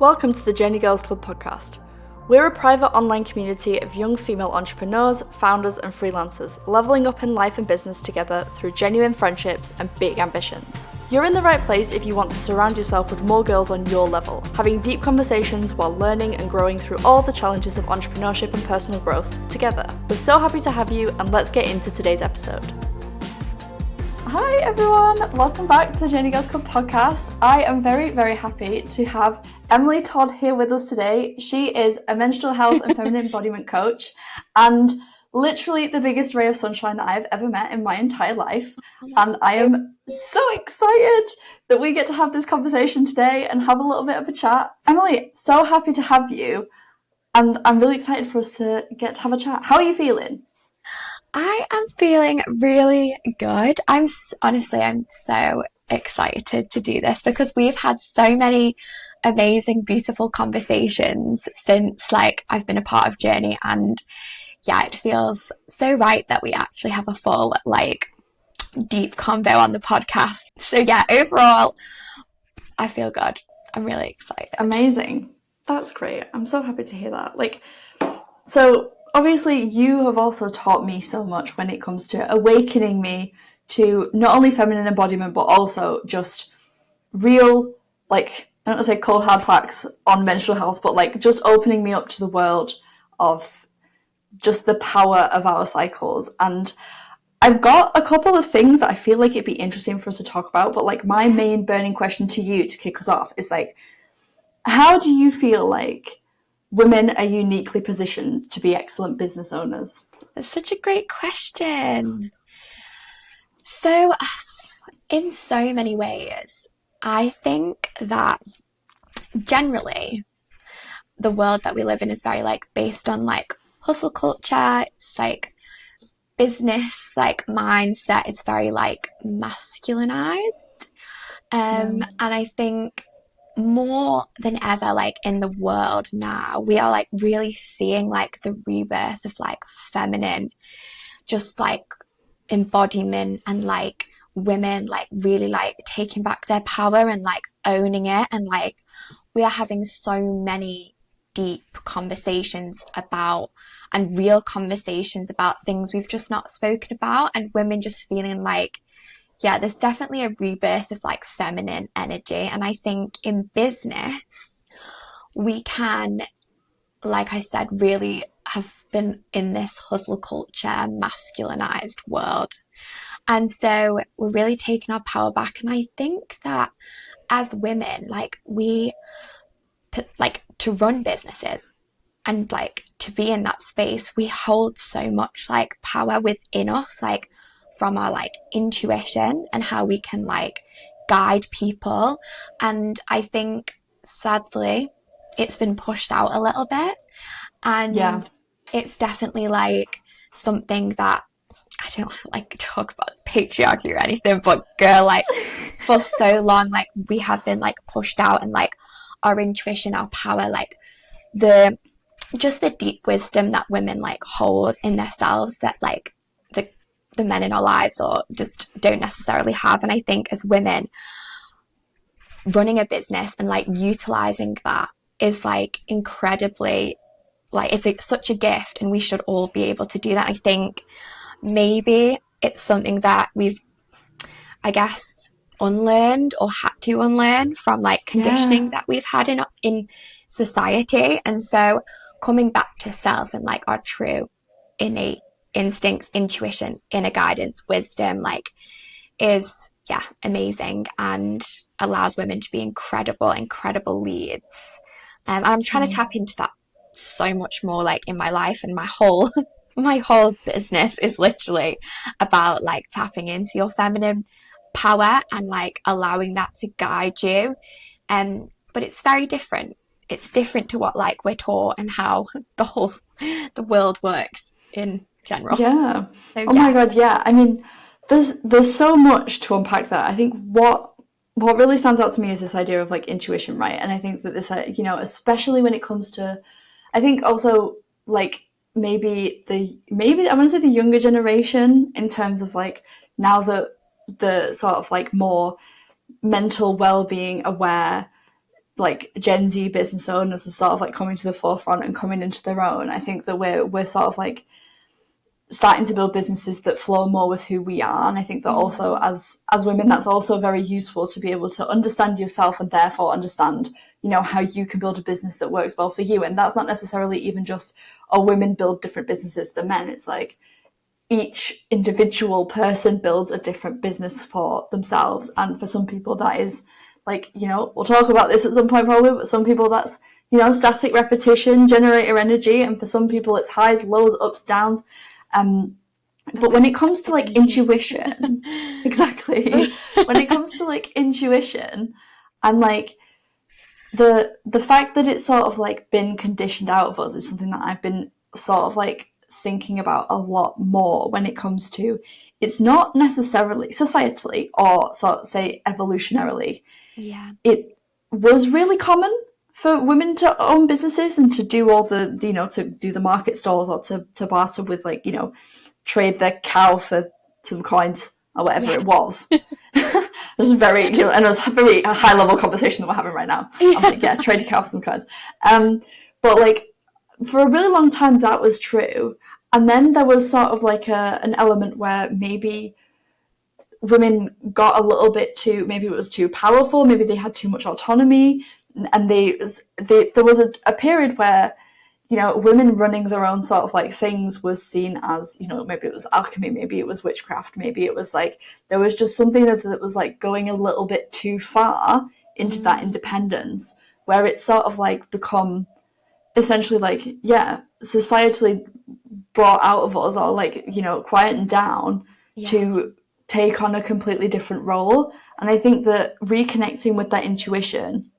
Welcome to the Journee Girls Club podcast. We're a private online community of young female entrepreneurs, founders, and freelancers, leveling up in life and business together through genuine friendships and big ambitions. You're in the right place if you want to surround yourself with more girls on your level, having deep conversations while learning and growing through all the challenges of entrepreneurship and personal growth together. We're so happy to have you, and let's get into today's episode. Hi everyone, welcome back to the Journee Girls Club podcast. I am very, very happy to have Emily Todd here with us today. She is a menstrual health and feminine embodiment coach and literally the biggest ray of sunshine that I've ever met in my entire life. And I am so excited that we get to have this conversation today and have a little bit of a chat. Emily, so happy to have you, and I'm really excited for us to get to have a chat. How are you feeling? I am feeling really good. I'm so excited to do this because we've had so many amazing, beautiful conversations since I've been a part of Journee, and yeah, it feels so right that we actually have a full deep convo on the podcast. So yeah, overall, I feel good. I'm really excited. Amazing. That's great. I'm so happy to hear that. So obviously you have also taught me so much when it comes to awakening me to not only feminine embodiment, but also just real, I don't want to say cold hard facts on menstrual health, but just opening me up to the world of just the power of our cycles. And I've got a couple of things that I feel like it'd be interesting for us to talk about, but my main burning question to you to kick us off is how do you feel like women are uniquely positioned to be excellent business owners? That's such a great question. So, in so many ways, I think that generally the world that we live in is very based on hustle culture. It's business mindset is very masculinized. And I think more than ever in the world now, we are really seeing the rebirth of feminine just embodiment, and women really taking back their power and owning it. And we are having so many deep conversations about, and real conversations about, things we've just not spoken about, and women just feeling yeah, there's definitely a rebirth of feminine energy. And I think in business, we can, like I said, really have been in this hustle culture, masculinized world. And so we're really taking our power back. And I think that as women, we, to run businesses and to be in that space, we hold so much power within us, from our intuition and how we can guide people. And I think sadly it's been pushed out a little bit, and it's definitely something that I don't like to talk about patriarchy or anything, but girl, for so long we have been pushed out, and our intuition, our power, the deep wisdom that women hold in themselves that the men in our lives or just don't necessarily have. And I think as women, running a business and utilizing that is incredibly it's such a gift, and we should all be able to do that. I think maybe it's something that we've, I guess, unlearned or had to unlearn from conditioning that we've had in society. And so coming back to self and our true innate instincts, intuition, inner guidance, wisdom, is amazing, and allows women to be incredible leads. And I'm trying to tap into that so much more in my life, and my whole business is literally about tapping into your feminine power and allowing that to guide you. But it's very different. It's different to what we're taught and how the world works in general. Yeah. So, oh my God, yeah. I mean, there's so much to unpack there. I think what really stands out to me is this idea of intuition, right? And I think that this, especially when it comes to, I think also maybe I want to say the younger generation, in terms of now that the sort of more mental well-being aware like Gen Z business owners are sort of like coming to the forefront and coming into their own. I think that we're sort of like starting to build businesses that flow more with who we are. And I think that also as women, that's also very useful to be able to understand yourself and therefore understand, you know, how you can build a business that works well for you. And that's not necessarily even just, oh, women build different businesses than men. It's like each individual person builds a different business for themselves. And for some people that is like, you know, we'll talk about this at some point probably, but some people that's, you know, static repetition, generator energy. And for some people it's highs, lows, ups, downs. But when it comes to like intuition, exactly, when it comes to like intuition, and like the fact that it's sort of like been conditioned out of us is something that I've been sort of like thinking about a lot more when it comes to, it's not necessarily societally or sort of say evolutionarily. Yeah. It was really common for women to own businesses and to do all the, you know, to do the market stalls or to barter with, like, you know, trade their cow for some coins or whatever it was. This is very, you know, and it was a very high level conversation that we're having right now. I'm like, yeah, trade your cow for some coins. But like for a really long time that was true. And then there was sort of like an element where maybe women got a little bit too, maybe it was too powerful, maybe they had too much autonomy, and there was a period where, you know, women running their own sort of like things was seen as, you know, maybe it was alchemy, maybe it was witchcraft, maybe it was like there was just something that was like going a little bit too far into that independence, where it's sort of like become essentially like, yeah, societally brought out of us, or like, you know, quietened down to take on a completely different role. And I think that reconnecting with that intuition,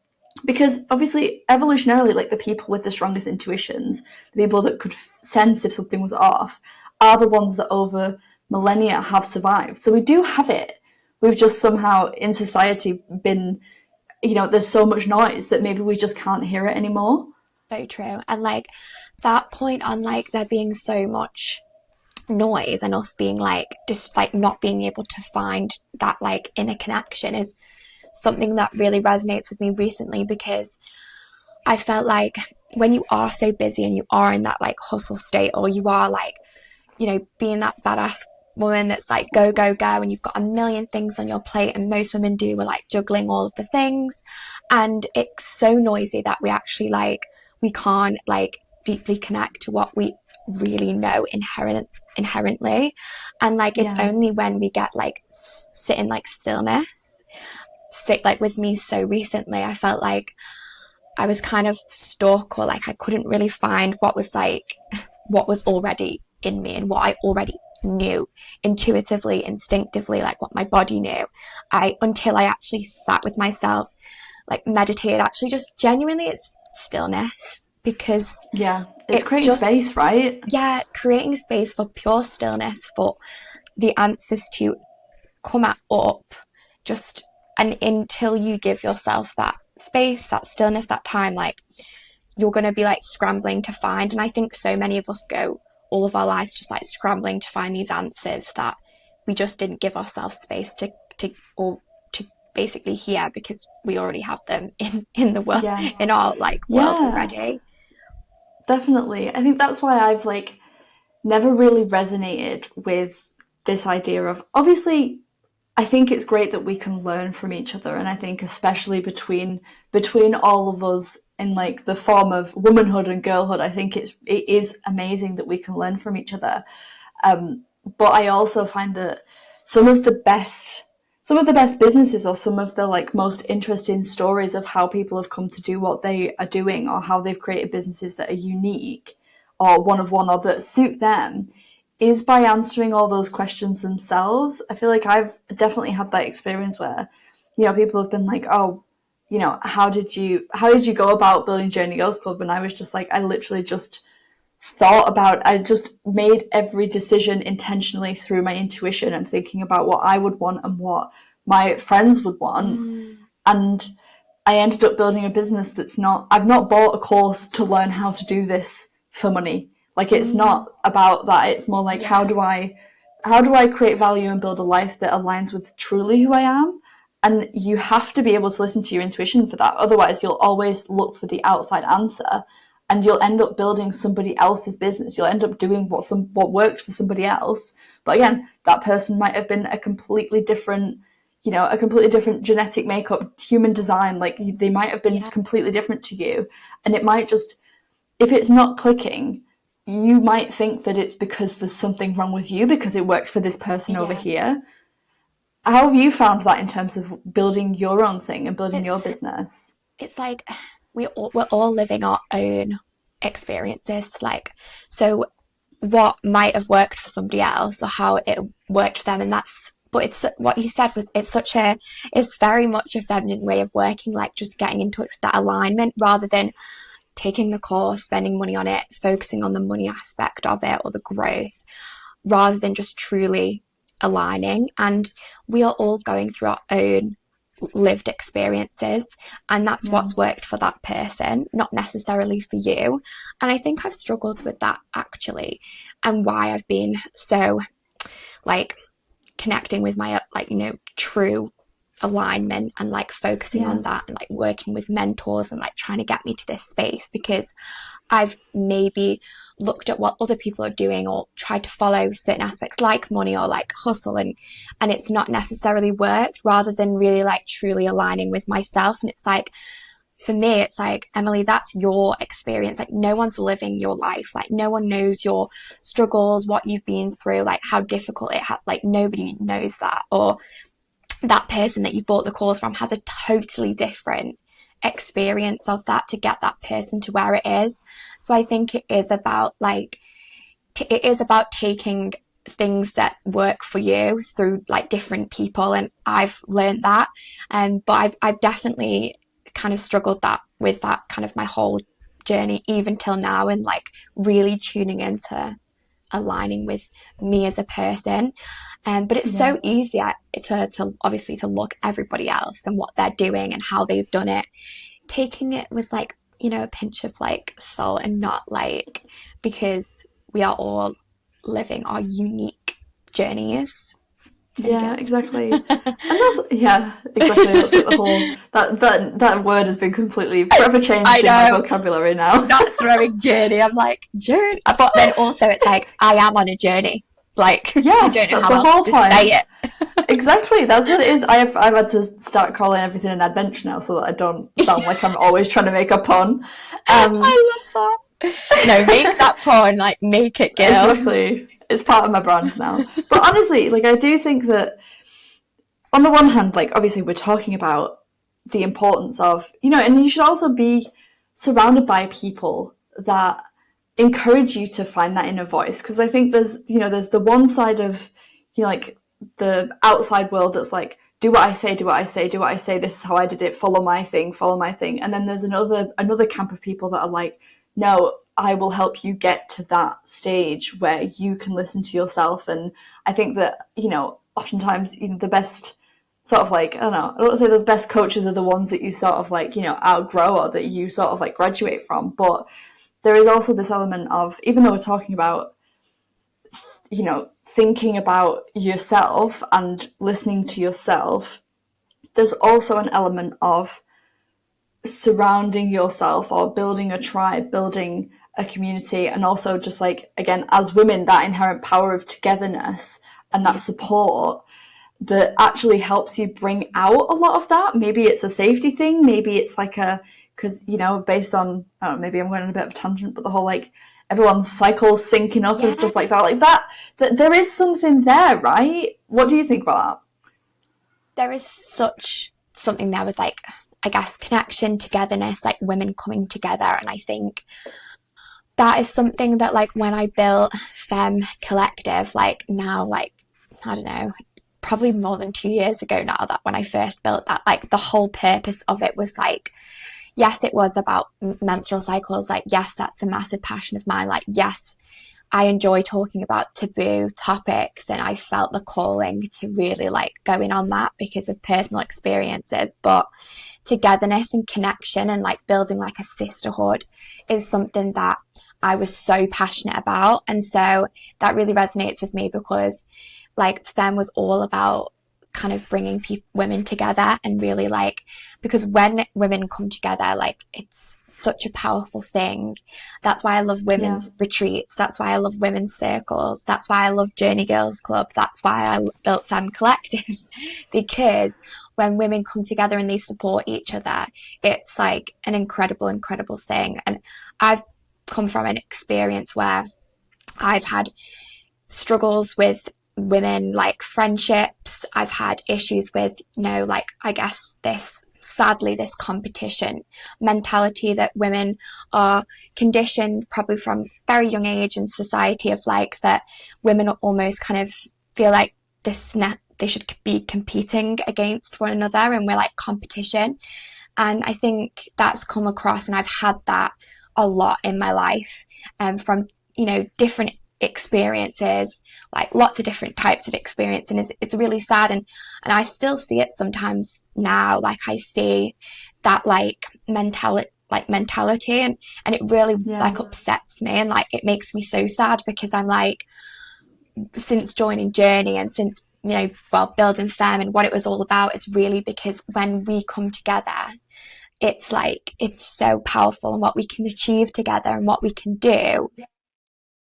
because obviously evolutionarily, like the people with the strongest intuitions, the people that could sense if something was off, are the ones that over millennia have survived. So we do have it. We've just somehow in society been, you know, there's so much noise that maybe we just can't hear it anymore. So true. And like that point on like there being so much noise and us being like just like not being able to find that like inner connection is something that really resonates with me recently, because I felt like when you are so busy and you are in that like hustle state, or you are like, you know, being that badass woman that's like go go go and you've got a million things on your plate, and most women do, we're like juggling all of the things, and it's so noisy that we actually like we can't like deeply connect to what we really know inherently. And like it's only when we get like sit in like stillness, sit like with me. So recently I felt like I was kind of stuck, or like I couldn't really find what was already in me and what I already knew intuitively, instinctively, like what my body knew. Until I actually sat with myself, like meditated, actually just genuinely, it's stillness, because it's creating just space, right? Yeah, creating space for pure stillness, for the answers to come up, just, and until you give yourself that space, that stillness, that time, like you're going to be like scrambling to find. And I think so many of us go all of our lives just like scrambling to find these answers that we just didn't give ourselves space to basically hear, because we already have them in the world, in our like world already. Definitely. I think that's why I've like never really resonated with this idea of, obviously I think it's great that we can learn from each other, and I think especially between all of us in like the form of womanhood and girlhood, I think it is amazing that we can learn from each other. But I also find that some of the best businesses, or some of the like most interesting stories of how people have come to do what they are doing, or how they've created businesses that are unique or one of one or that suit them, is by answering all those questions themselves. I feel like I've definitely had that experience where, you know, people have been like, oh, you know, how did you go about building Journee Girls Club? And I was just like, I literally just I just made every decision intentionally through my intuition and thinking about what I would want and what my friends would want. And I ended up building a business I've not bought a course to learn how to do this for money. Like, it's not about that. It's more like, how do I create value and build a life that aligns with truly who I am? And you have to be able to listen to your intuition for that. Otherwise, you'll always look for the outside answer, and you'll end up building somebody else's business. You'll end up doing what worked for somebody else. But again, that person might have been a completely different genetic makeup, human design. Like, they might have been completely different to you. And it might just, if it's not clicking, you might think that it's because there's something wrong with you because it worked for this person over here. How have you found that in terms of building your own thing and building your business? It's like we're all living our own experiences. Like, so what might have worked for somebody else or how it worked for them, and but it's what you said was it's very much a feminine way of working, like just getting in touch with that alignment rather than taking the course, spending money on it, focusing on the money aspect of it or the growth, rather than just truly aligning. And we are all going through our own lived experiences, and that's what's worked for that person, not necessarily for you. And I think I've struggled with that actually, and why I've been so like connecting with my true alignment and like focusing on that and like working with mentors and like trying to get me to this space, because I've maybe looked at what other people are doing or tried to follow certain aspects like money or like hustle, and it's not necessarily worked, rather than really like truly aligning with myself. And it's like, for me, it's like, Emily, that's your experience. Like, no one's living your life. Like, no one knows your struggles, what you've been through, like how difficult it had. Like, nobody knows that. Or that person that you bought the course from has a totally different experience of that to get that person to where it is. So I think it is about taking things that work for you through like different people, and I've learned that. But I've definitely kind of struggled with that kind of my whole journey even till now, and like really tuning into aligning with me as a person. But it's so easy to obviously to look at everybody else and what they're doing and how they've done it, taking it with like, a pinch of like salt, and not like, because we are all living our unique journeys. Exactly. And that's exactly. That's like the whole that word has been completely forever changed in my vocabulary now. Not throwing journey. I'm like, journey. But then also it's like, I am on a journey. Like, I don't know how else to say it. Exactly, that's what it is. I've had to start calling everything an adventure now, so that I don't sound like I'm always trying to make a pun. I love that. No, make that pun. Like, make it, girl. Exactly. It's part of my brand now. But honestly, like, I do think that on the one hand, like, obviously we're talking about the importance of, and you should also be surrounded by people that encourage you to find that inner voice. Because I think there's the one side of, like the outside world that's like, do what I say, do what I say, do what I say, this is how I did it, follow my thing. And then there's another camp of people that are like, no, I will help you get to that stage where you can listen to yourself. And I think that, oftentimes the best sort of like, I don't want to say the best coaches are the ones that you sort of like, outgrow or that you sort of like graduate from. But there is also this element of, even though we're talking about, thinking about yourself and listening to yourself, there's also an element of surrounding yourself or building a tribe, building a community, and also just like, again, as women, that inherent power of togetherness and that support that actually helps you bring out a lot of that. Maybe it's a safety thing, maybe it's like because based on, I don't know, maybe I'm going on a bit of a tangent, but the whole like everyone's cycles syncing up and stuff like that there is something there, right? What do you think about that? There is such something there with like, I guess, connection, togetherness, like women coming together. And I think that is something that like when I built Femme Collective, like now, like, I don't know, probably more than 2 years ago now, that when I first built that, like the whole purpose of it was like, yes, it was about menstrual cycles. Like, yes, that's a massive passion of mine. Like, yes, I enjoy talking about taboo topics, and I felt the calling to really like go in on that because of personal experiences. But togetherness and connection and like building like a sisterhood is something that I was so passionate about. And so that really resonates with me, because like Femme was all about kind of bringing women together, and really like, because when women come together, like it's such a powerful thing. That's why I love women's retreats. That's why I love women's circles. That's why I love Journee Girls Club. That's why I built Femme Collective because when women come together and they support each other, it's like an incredible thing. And I've come from an experience where I've had struggles with women, like friendships. I've had issues with, like, I guess this competition mentality that women are conditioned probably from very young age in society, of like that women almost kind of feel like they should be competing against one another, and we're like competition. And I think that's come across, and I've had that a lot in my life, from different experiences, like lots of different types of experience, and it's really sad, and I still see it sometimes now. Like I see that like mentality, and it really like upsets me, and like it makes me so sad, because I'm like, since joining Journee and since building Femme, and what it was all about is really because when we come together, it's like, it's so powerful, and what we can achieve together and what we can do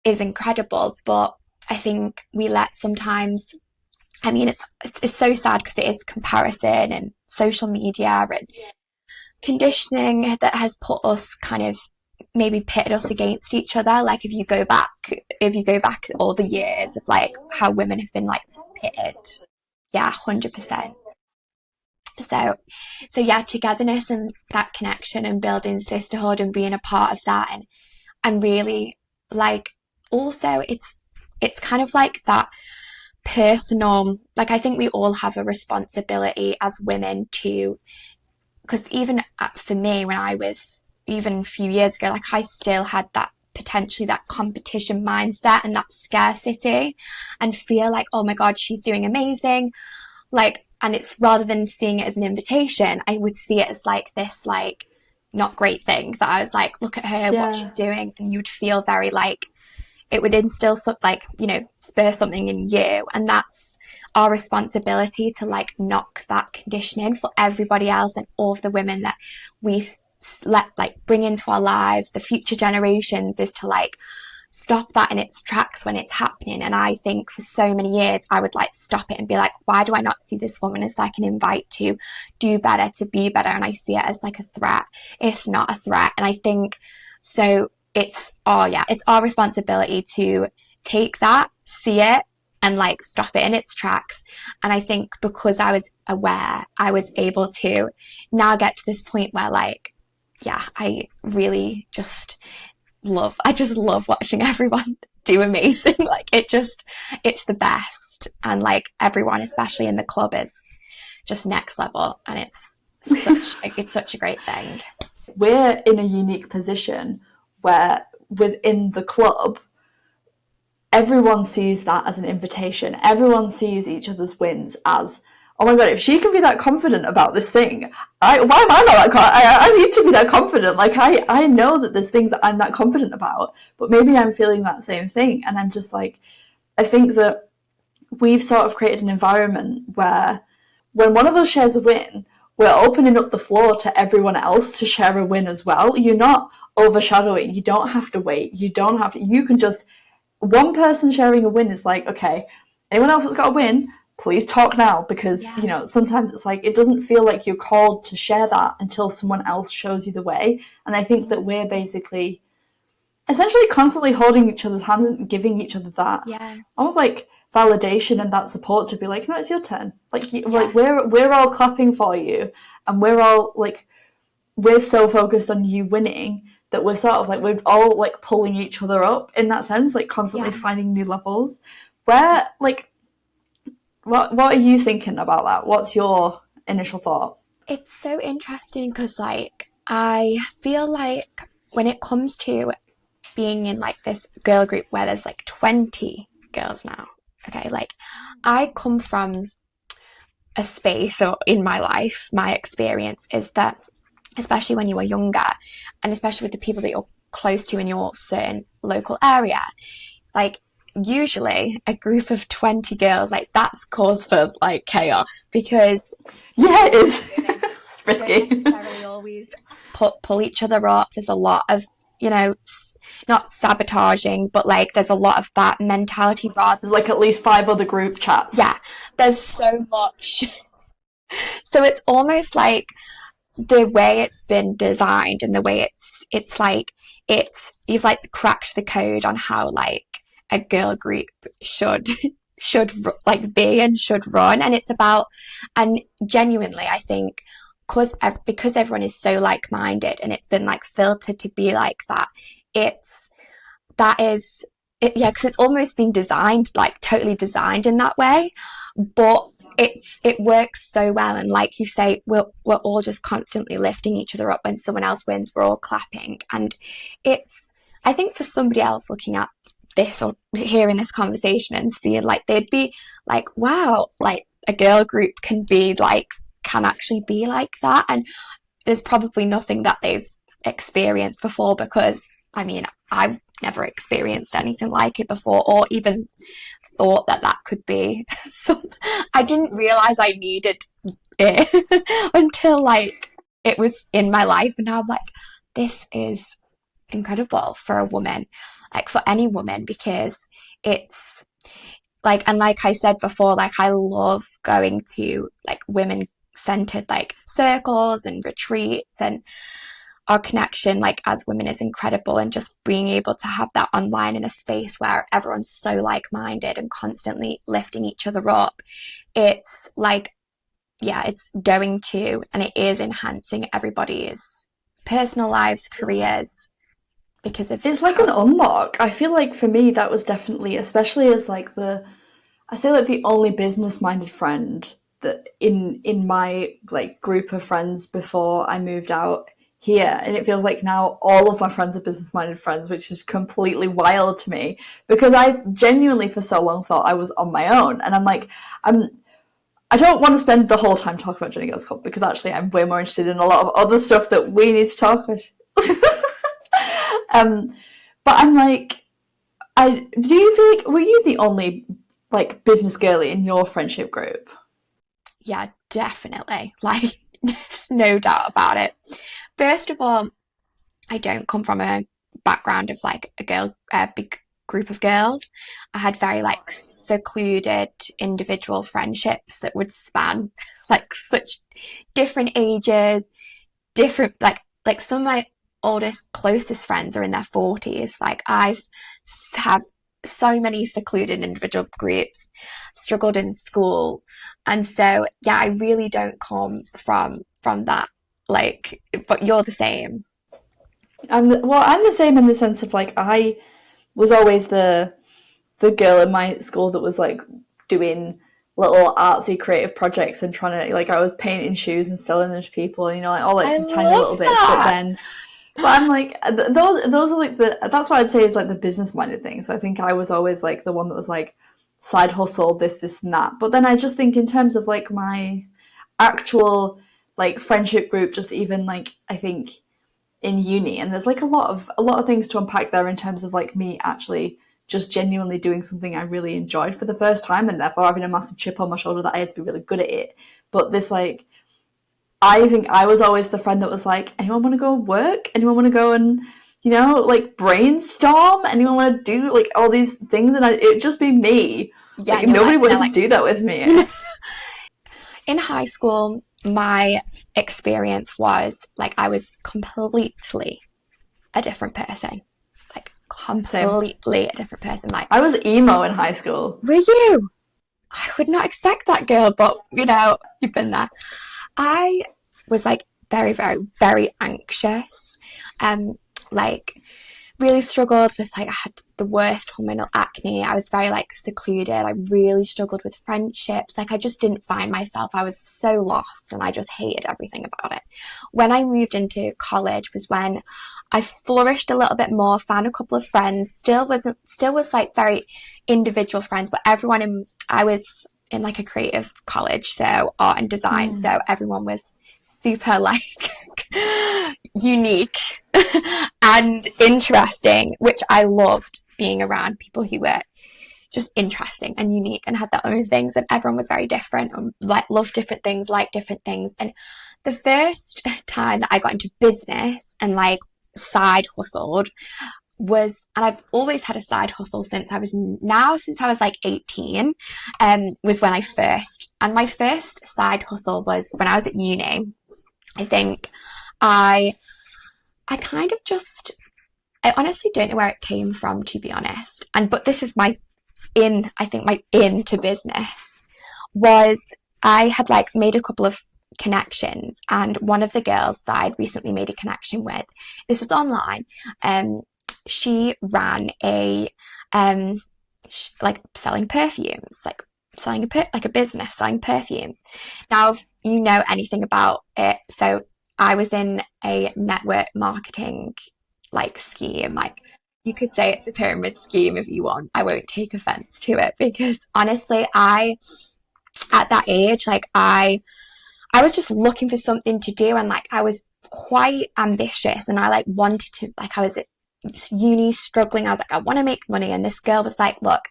is incredible. But I think we let sometimes, I mean, it's so sad because it is comparison and social media and conditioning that has put us kind of maybe pitted us against each other. Like if you go back all the years of like how women have been like pitted, 100%. So yeah, togetherness and that connection and building sisterhood and being a part of that, and really like, also it's kind of like that personal, like I think we all have a responsibility as women to, because even for me, when I was, even a few years ago, like I still had that potentially that competition mindset and that scarcity, and feel like, oh my God, she's doing amazing. Like, and it's, rather than seeing it as an invitation, I would see it as like this, like, not great thing, that I was like, look at her, what she's doing. And you would feel very like, it would instill spur something in you. And that's our responsibility, to like knock that conditioning for everybody else and all of the women that we bring into our lives, the future generations, is to like stop that in its tracks when it's happening. And I think for so many years I would like stop it and be like, why do I not see this woman as like an invite to do better, to be better? And I see it as like a threat. It's not a threat. And I think so it's our responsibility to take that, see it, and like stop it in its tracks. And I think because I was aware, I was able to now get to this point where like, I really just love watching everyone do amazing. Like it's the best. And like everyone, especially in the club, is just next level. And it's such a great thing. We're in a unique position where within the club, everyone sees that as an invitation. Everyone sees each other's wins as, oh my God, if she can be that confident about this thing, why am I not that I need to be that confident. Like, I know that there's things that I'm that confident about, but maybe I'm feeling that same thing. And I'm just like, I think that we've sort of created an environment where when one of us shares a win, we're opening up the floor to everyone else to share a win as well. You're not overshadowing. You don't have to wait. You can just, one person sharing a win is like, okay, anyone else that's got a win, please talk now, because sometimes it's like, it doesn't feel like you're called to share that until someone else shows you the way. And I think that we're basically essentially constantly holding each other's hand and giving each other that almost like validation and that support, to be like, no, it's your turn. Like we're all clapping for you, and we're all like, we're so focused on you winning that we're sort of like, we're all like pulling each other up in that sense, like constantly finding new levels. Where like, what are you thinking about that? What's your initial thought? It's so interesting because like I feel like when it comes to being in like this girl group where there's like 20 girls now, okay, like I come from a space, or in my life, my experience is that, especially when you are younger, and especially with the people that you're close to in your certain local area, like usually a group of 20 girls, like that's cause for like chaos, because Yeah, it is. women It's don't risky. necessarily always pull each other up. There's a lot of, not sabotaging, but like there's a lot of that mentality rather. There's like at least 5 other group chats. Yeah, there's so much. So it's almost like the way it's been designed and the way it's like you've like cracked the code on how like a girl group should like be and should run, and it's about, and genuinely I think because everyone is so like-minded and it's been like filtered to be like that, that is yeah, because it's almost been designed, like totally designed in that way, but it works so well. And like you say, we're all just constantly lifting each other up. When someone else wins, we're all clapping, and it's, I think for somebody else looking at this or hearing this conversation and seeing, like, they'd be like, wow, like a girl group can actually be like that. And there's probably nothing that they've experienced before, because I mean, I've never experienced anything like it before, or even thought that could be. So I didn't realize I needed it until like it was in my life, and now I'm like, this is incredible for a woman, like for any woman, because it's like, and like I said before, like I love going to like women centered like circles and retreats, and our connection like as women is incredible, and just being able to have that online in a space where everyone's so like-minded and constantly lifting each other up, it's like, yeah, it's going to, and it is enhancing everybody's personal lives, careers, because of It's like an unlock. I feel like for me that was definitely, especially as like I say like the only business-minded friend that in my like group of friends before I moved out here, and it feels like now all of my friends are business-minded friends, which is completely wild to me, because I genuinely for so long thought I was on my own, and I'm like, I don't want to spend the whole time talking about Journee Girls Club, because actually I'm way more interested in a lot of other stuff that we need to talk about. But I'm like, do you feel like, were you the only like business girly in your friendship group? Yeah, definitely. Like, there's no doubt about it. First of all, I don't come from a background of like a big group of girls. I had very like secluded individual friendships that would span like such different ages, different like some of my oldest closest friends are in their 40s. Like I've have so many secluded individual groups, struggled in school, and so yeah, I really don't come from that, like, but you're the same. I'm the same in the sense of like I was always the girl in my school that was like doing little artsy creative projects and trying to, like, I was painting shoes and selling them to people, you know, like all like I just tiny love little bits. that. But I'm like, those are like that's what I'd say is like the business minded thing. So I think I was always like the one that was like side hustle, this and that. But then I just think in terms of like my actual like friendship group, just even like I think in uni, and there's like a lot of things to unpack there in terms of like me actually just genuinely doing something I really enjoyed for the first time, and therefore having a massive chip on my shoulder that I had to be really good at it. But this like, I think I was always the friend that was like, anyone want to go work? Anyone want to go and, you know, like brainstorm? Anyone want to do like all these things? And it'd just be me. Yeah, like nobody wanted to do that with me. In high school, my experience was like I was completely a different person. Like completely a different person. Like I was emo in high school. Were you? I would not expect that, girl, but you know, you've been there. I was like very, very, very anxious. Like really struggled with, like, I had the worst hormonal acne. I was very like secluded. I really struggled with friendships. Like I just didn't find myself. I was so lost and I just hated everything about it. When I moved into college was when I flourished a little bit more, found a couple of friends, still was like very individual friends, but I was in like a creative college, so art and design, so everyone was super like unique and interesting, which I loved being around people who were just interesting and unique and had their own things, and everyone was very different and like loved different things, liked different things. And the first time that I got into business and like side hustled was, and I've always had a side hustle since I was like 18, was when my first side hustle was when I was at uni. I think I kind of just, I honestly don't know where it came from, to be honest. But this is my in to business was, I had like made a couple of connections, and one of the girls that I'd recently made a connection with, this was online, she ran a like selling perfumes, like selling a business selling perfumes. Now, if you know anything about it, so I was in a network marketing like scheme, like you could say it's a pyramid scheme if you want. I won't take offense to it, because honestly, at that age, like I was just looking for something to do, and like I was quite ambitious, and I like wanted to, like I was at uni struggling. I was like, I want to make money, and this girl was like, look,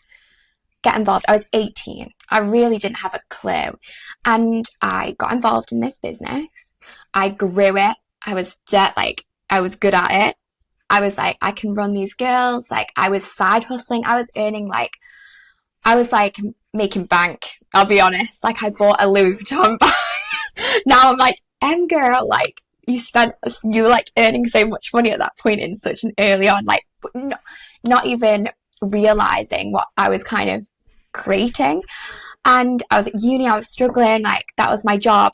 get involved. I was 18. I really didn't have a clue, and I got involved in this business. I grew it. I was good at it. I was like, I can run these girls. Like, I was side hustling. I was earning like, I was like making bank. I'll be honest. Like, I bought a Louis Vuitton bag. Now I'm like, girl, like you were like earning so much money at that point in such an early on, like not even realizing what I was kind of creating. And I was at uni, I was struggling, like that was my job.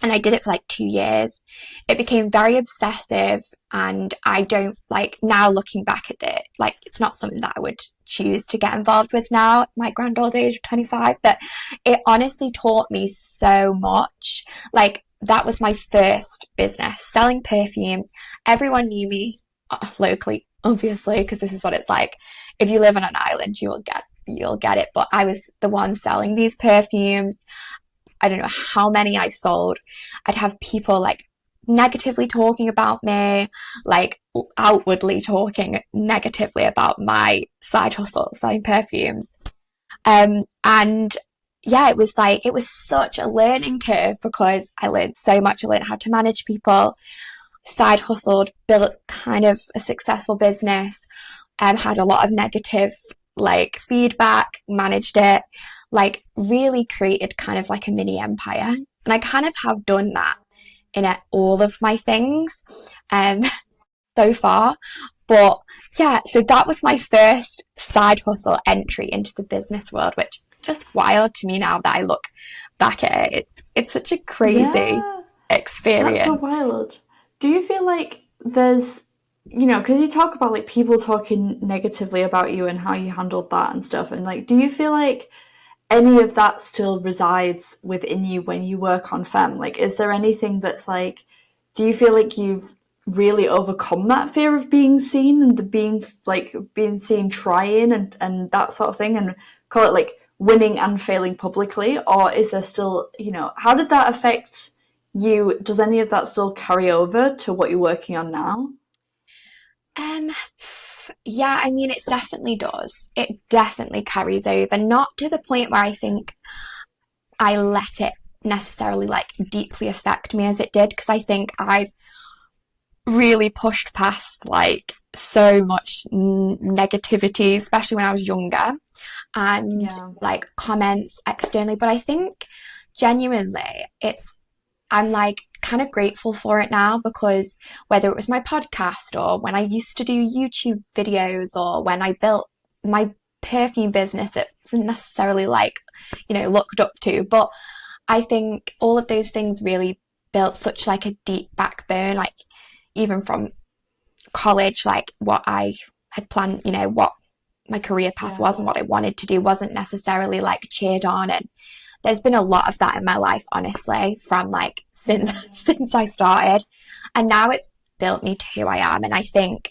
And I did it for like 2 years. It became very obsessive, and I don't like, now looking back at it, like it's not something that I would choose to get involved with now at my grand old age of 25, but it honestly taught me so much. Like that was my first business, selling perfumes. Everyone knew me locally, obviously, because this is what it's like. If you live on an island, you'll get it. But I was the one selling these perfumes. I don't know how many I sold. I'd have people like negatively talking about me, like outwardly talking negatively about my side hustle, selling perfumes. And yeah, it was such a learning curve, because I learned so much. I learned how to manage people, side hustled, built kind of a successful business, had a lot of negative like feedback, managed it, like really created kind of like a mini empire. And I kind of have done that in all of my things so far. But yeah, so that was my first side hustle entry into the business world, which is just wild to me now that I look back at it. It's such a crazy experience. That's so wild. Do you feel like there's, because you talk about like people talking negatively about you and how you handled that and stuff, and like, do you feel like any of that still resides within you when you work on Femme? Like, is there anything that's like, do you feel like you've really overcome that fear of being seen and being seen trying and that sort of thing, and call it like winning and failing publicly? Or is there still, how did that affect you? Does any of that still carry over to what you're working on now? Yeah, I mean, it definitely does. It definitely carries over, not to the point where I think I let it necessarily like deeply affect me as it did, because I think I've really pushed past like so much negativity, especially when I was younger, and like comments externally. But I think genuinely I'm like kind of grateful for it now, because whether it was my podcast or when I used to do YouTube videos or when I built my perfume business, it wasn't necessarily like, looked up to. But I think all of those things really built such like a deep backbone, like even from college, like what I had planned, what my career path was and what I wanted to do wasn't necessarily like cheered on. And there's been a lot of that in my life, honestly, from like since I started, and now it's built me to who I am. And I think,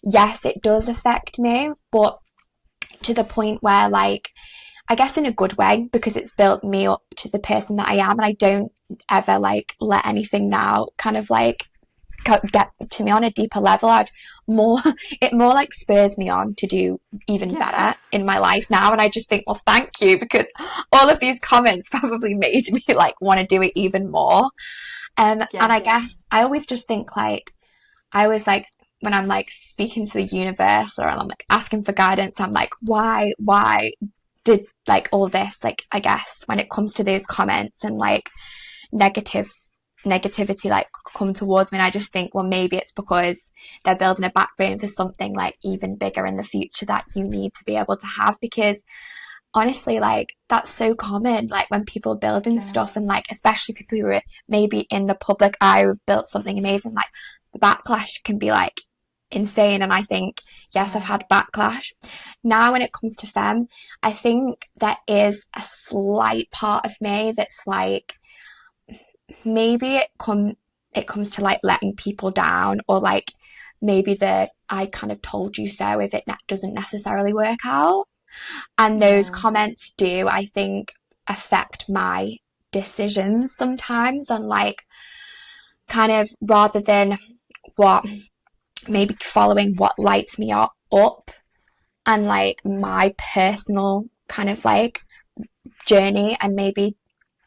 yes, it does affect me, but to the point where, like, I guess in a good way, because it's built me up to the person that I am, and I don't ever like let anything now kind of like get to me on a deeper level, it more like spurs me on to do even better in my life now. And I just think, well, thank you, because all of these comments probably made me like want to do it even more. And I guess I always just think like, I always like, when I'm like speaking to the universe, or I'm like asking for guidance, I'm like, why did like all this, like, I guess when it comes to those comments and like negativity like come towards me, and I just think, well, maybe it's because they're building a backbone for something like even bigger in the future that you need to be able to have. Because honestly, like, that's so common, like when people are building stuff, and like especially people who are maybe in the public eye who've built something amazing, like the backlash can be like insane. And I think, yes, I've had backlash. Now when it comes to femme, I think there is a slight part of me that's like, maybe it comes to like letting people down, or like maybe the I kind of told you so if it doesn't necessarily work out. And those comments do, I think, affect my decisions sometimes, on like, kind of, rather than what, maybe following what lights me up and like my personal kind of like journey, and maybe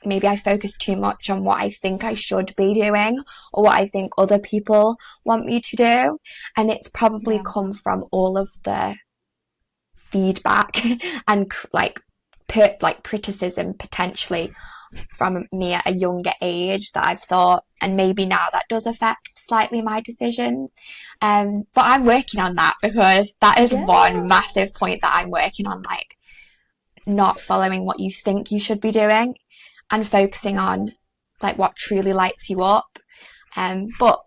I focus too much on what I think I should be doing, or what I think other people want me to do. And it's probably come from all of the feedback and like criticism potentially from me at a younger age that I've thought, and maybe now that does affect slightly my decisions. But I'm working on that, because that is one massive point that I'm working on, like not following what you think you should be doing, and focusing on like what truly lights you up. But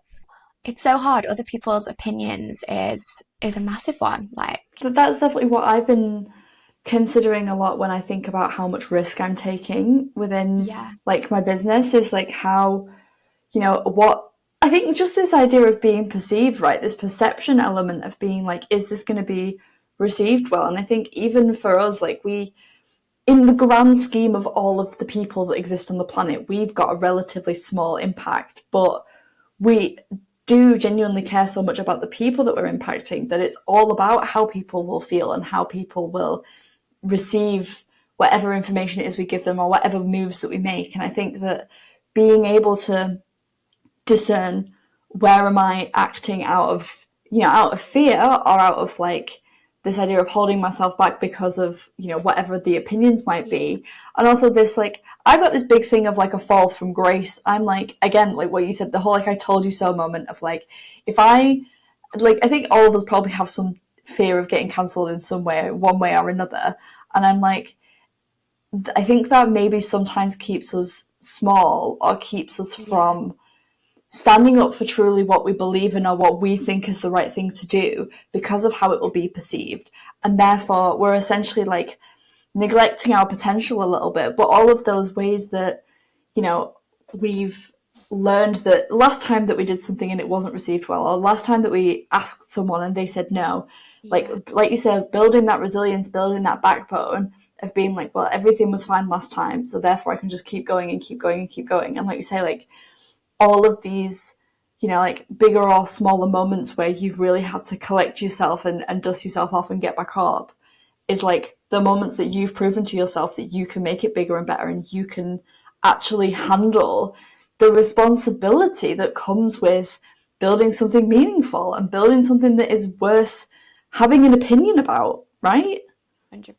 it's so hard. Other people's opinions is a massive one. Like, that's definitely what I've been considering a lot when I think about how much risk I'm taking within like my business, is like how, you know, what I think, just this idea of being perceived, right? This perception element of being like, is this going to be received well? And I think even for us, like, we, in the grand scheme of all of the people that exist on the planet, we've got a relatively small impact, but we do genuinely care so much about the people that we're impacting that it's all about how people will feel and how people will receive whatever information it is we give them, or whatever moves that we make. And I think that being able to discern, where am I acting out of, you know, out of fear, or out of like this idea of holding myself back because of, you know, whatever the opinions might be. And also this, like, I've got this big thing of like a fall from grace. I'm like, again, like what you said, the whole like I told you so moment of like, if I, like, I think all of us probably have some fear of getting cancelled in some way, one way or another. And I'm like, I think that maybe sometimes keeps us small, or keeps us from standing up for truly what we believe in, or what we think is the right thing to do, because of how it will be perceived. And therefore we're essentially like neglecting our potential a little bit. But all of those ways that, you know, we've learned that last time that we did something and it wasn't received well, or last time that we asked someone and they said no, like you said, building that resilience, building that backbone of being like, well, everything was fine last time, so therefore I can just keep going and keep going and keep going. And like you say, like, all of these, you know, like bigger or smaller moments where you've really had to collect yourself and dust yourself off and get back up, is like the moments that you've proven to yourself that you can make it bigger and better, and you can actually handle the responsibility that comes with building something meaningful and building something that is worth having an opinion about, right? 100%.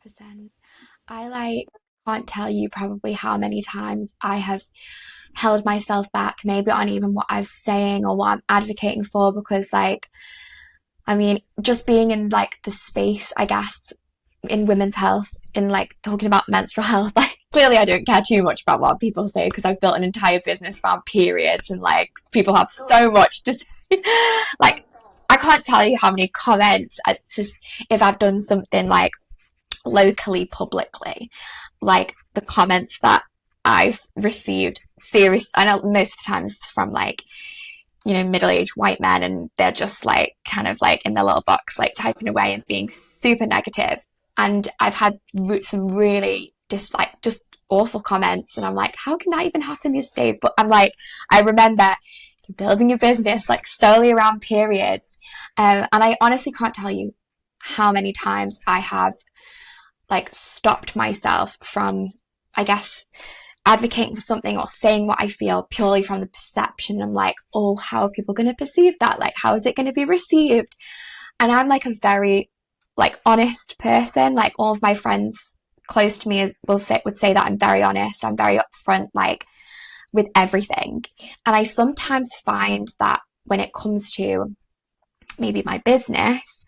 I like can't tell you probably how many times I have held myself back, maybe on even what I'm saying or what I'm advocating for, because like, I mean, just being in like the space, I guess, in women's health, in like talking about menstrual health, like clearly I don't care too much about what people say, because I've built an entire business around periods, and like people have so much to say. Like, I can't tell you how many comments if I've done something like locally, publicly, like the comments that I've received, serious, I know most of the time it's from like, you know, middle-aged white men, and they're just like kind of like in their little box, like typing away and being super negative. And I've had some really just awful comments, and I'm like, how can that even happen these days? But I'm like, I remember building a business like solely around periods. And I honestly can't tell you how many times I have like stopped myself from, I guess, advocating for something or saying what I feel purely from the perception. I'm like, oh, how are people going to perceive that? Like, how is it going to be received? And I'm like a very like honest person. Like all of my friends close to me would say that I'm very honest. I'm very upfront, like with everything. And I sometimes find that when it comes to maybe my business,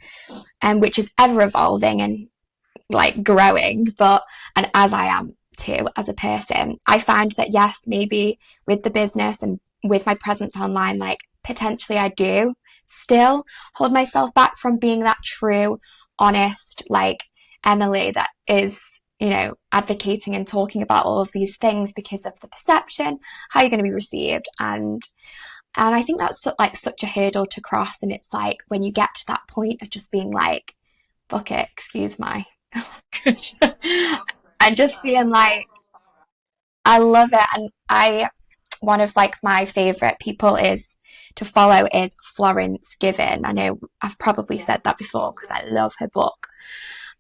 which is ever evolving and like growing, and as I am too as a person, I find that yes, maybe with the business and with my presence online, like potentially I do still hold myself back from being that true, honest, like Emily that is, advocating and talking about all of these things because of the perception, how you're going to be received. And I think that's like such a hurdle to cross. And it's like when you get to that point of just being like, fuck it, excuse my and just being like, I love it. And one of like my favorite people to follow is Florence Given. I know I've probably said that before because I love her book.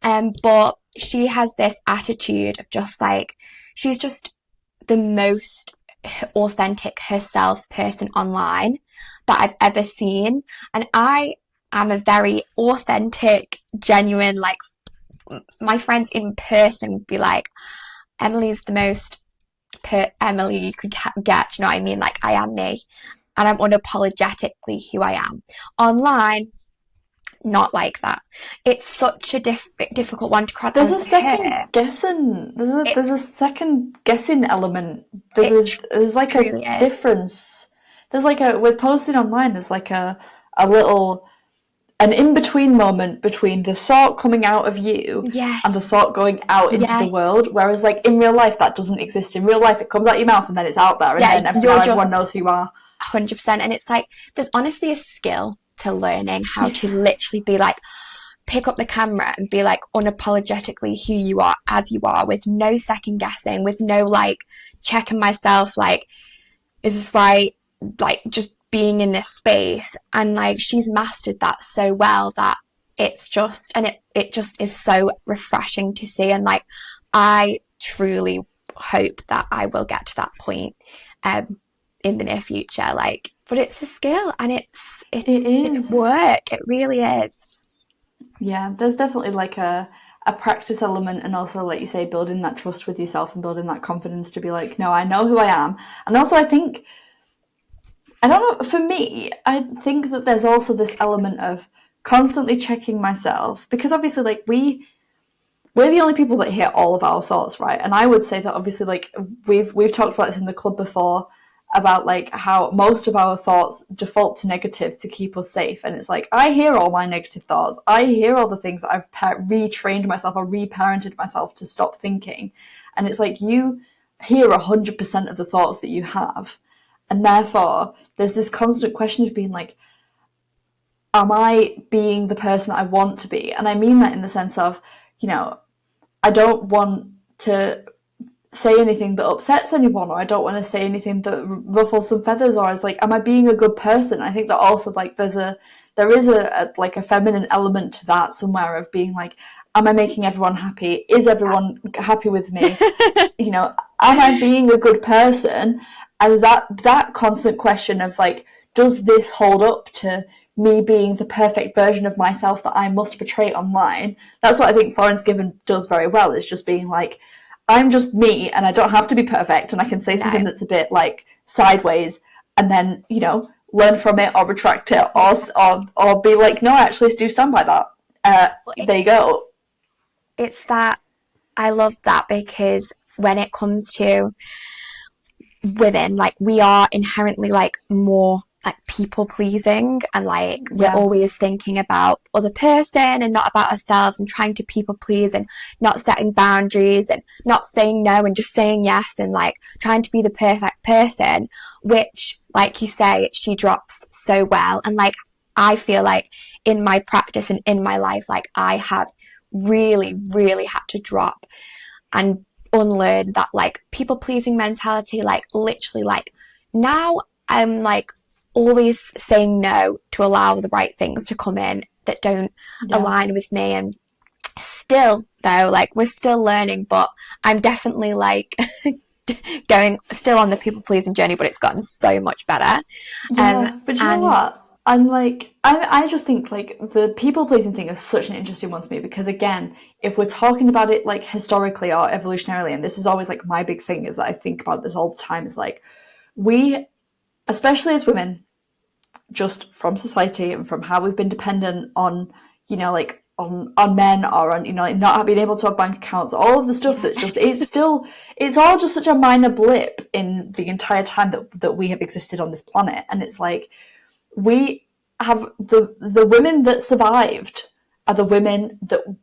But she has this attitude of just like, she's just the most authentic herself person online that I've ever seen. And I am a very authentic, genuine, like my friends in person would be like, Emily's the most Emily you could get. Do you know what I mean? Like I am me and I'm unapologetically who I am. Online, not like that. It's such a difficult one to cross. There's a second guessing. There's a second guessing element. There's like a difference. There's like with posting online. There's like a little an in-between moment between the thought coming out of you and the thought going out into the world. Whereas like in real life, that doesn't exist. In real life, it comes out your mouth and then it's out there, and then everyone knows who you are. 100%. And it's like there's honestly a skill to learning how to literally be like, pick up the camera and be like unapologetically who you are as you are, with no second guessing, with no like checking myself, like, is this right? Like just being in this space. And like she's mastered that so well that it's just, and it just is so refreshing to see. And like I truly hope that I will get to that point in the near future, like, but it's a skill and it's work. It really is. Yeah, there's definitely like a practice element, and also, like you say, building that trust with yourself and building that confidence to be like, no, I know who I am. And also I think, I don't know, for me, I think that there's also this element of constantly checking myself, because obviously like we're the only people that hear all of our thoughts, right? And I would say that obviously like we've talked about this in the club before, about like how most of our thoughts default to negative to keep us safe. And it's like, I hear all my negative thoughts. I hear all the things that I've retrained myself or reparented myself to stop thinking. And it's like, you hear 100% of the thoughts that you have. And therefore, there's this constant question of being like, am I being the person that I want to be? And I mean that in the sense of, I don't want to say anything that upsets anyone, or I don't want to say anything that ruffles some feathers, or it's like, am I being a good person? I think that also like there is a like a feminine element to that somewhere, of being like, am I making everyone happy? Is everyone happy with me? Am I being a good person? And that constant question of like, does this hold up to me being the perfect version of myself that I must portray online? That's what I think Florence Given does very well, is just being like, I'm just me and I don't have to be perfect, and I can say something that's a bit like sideways and then, learn from it or retract it, or be like, no, I actually do stand by that. There you go. It's that, I love that, because when it comes to women, like we are inherently like more like people pleasing, and like we're always thinking about other person and not about ourselves, and trying to people please and not setting boundaries and not saying no and just saying yes, and like trying to be the perfect person, which, like you say, she drops so well. And like I feel like in my practice and in my life, like I have really, really had to drop and unlearn that like people pleasing mentality. Like literally, like now I'm like always saying no to allow the right things to come in that don't align with me. And still, though, like, we're still learning, but I'm definitely like going still on the people pleasing journey, but it's gotten so much better. But you know what? I'm like, I just think like the people pleasing thing is such an interesting one to me, because again, if we're talking about it like historically or evolutionarily, and this is always like my big thing is that I think about this all the time, is like we, especially as women, just from society and from how we've been dependent on, like on men, or on, like not being able to have bank accounts, all of the stuff that just, it's all just such a minor blip in the entire time that we have existed on this planet. And it's like, we have the women that survived are the women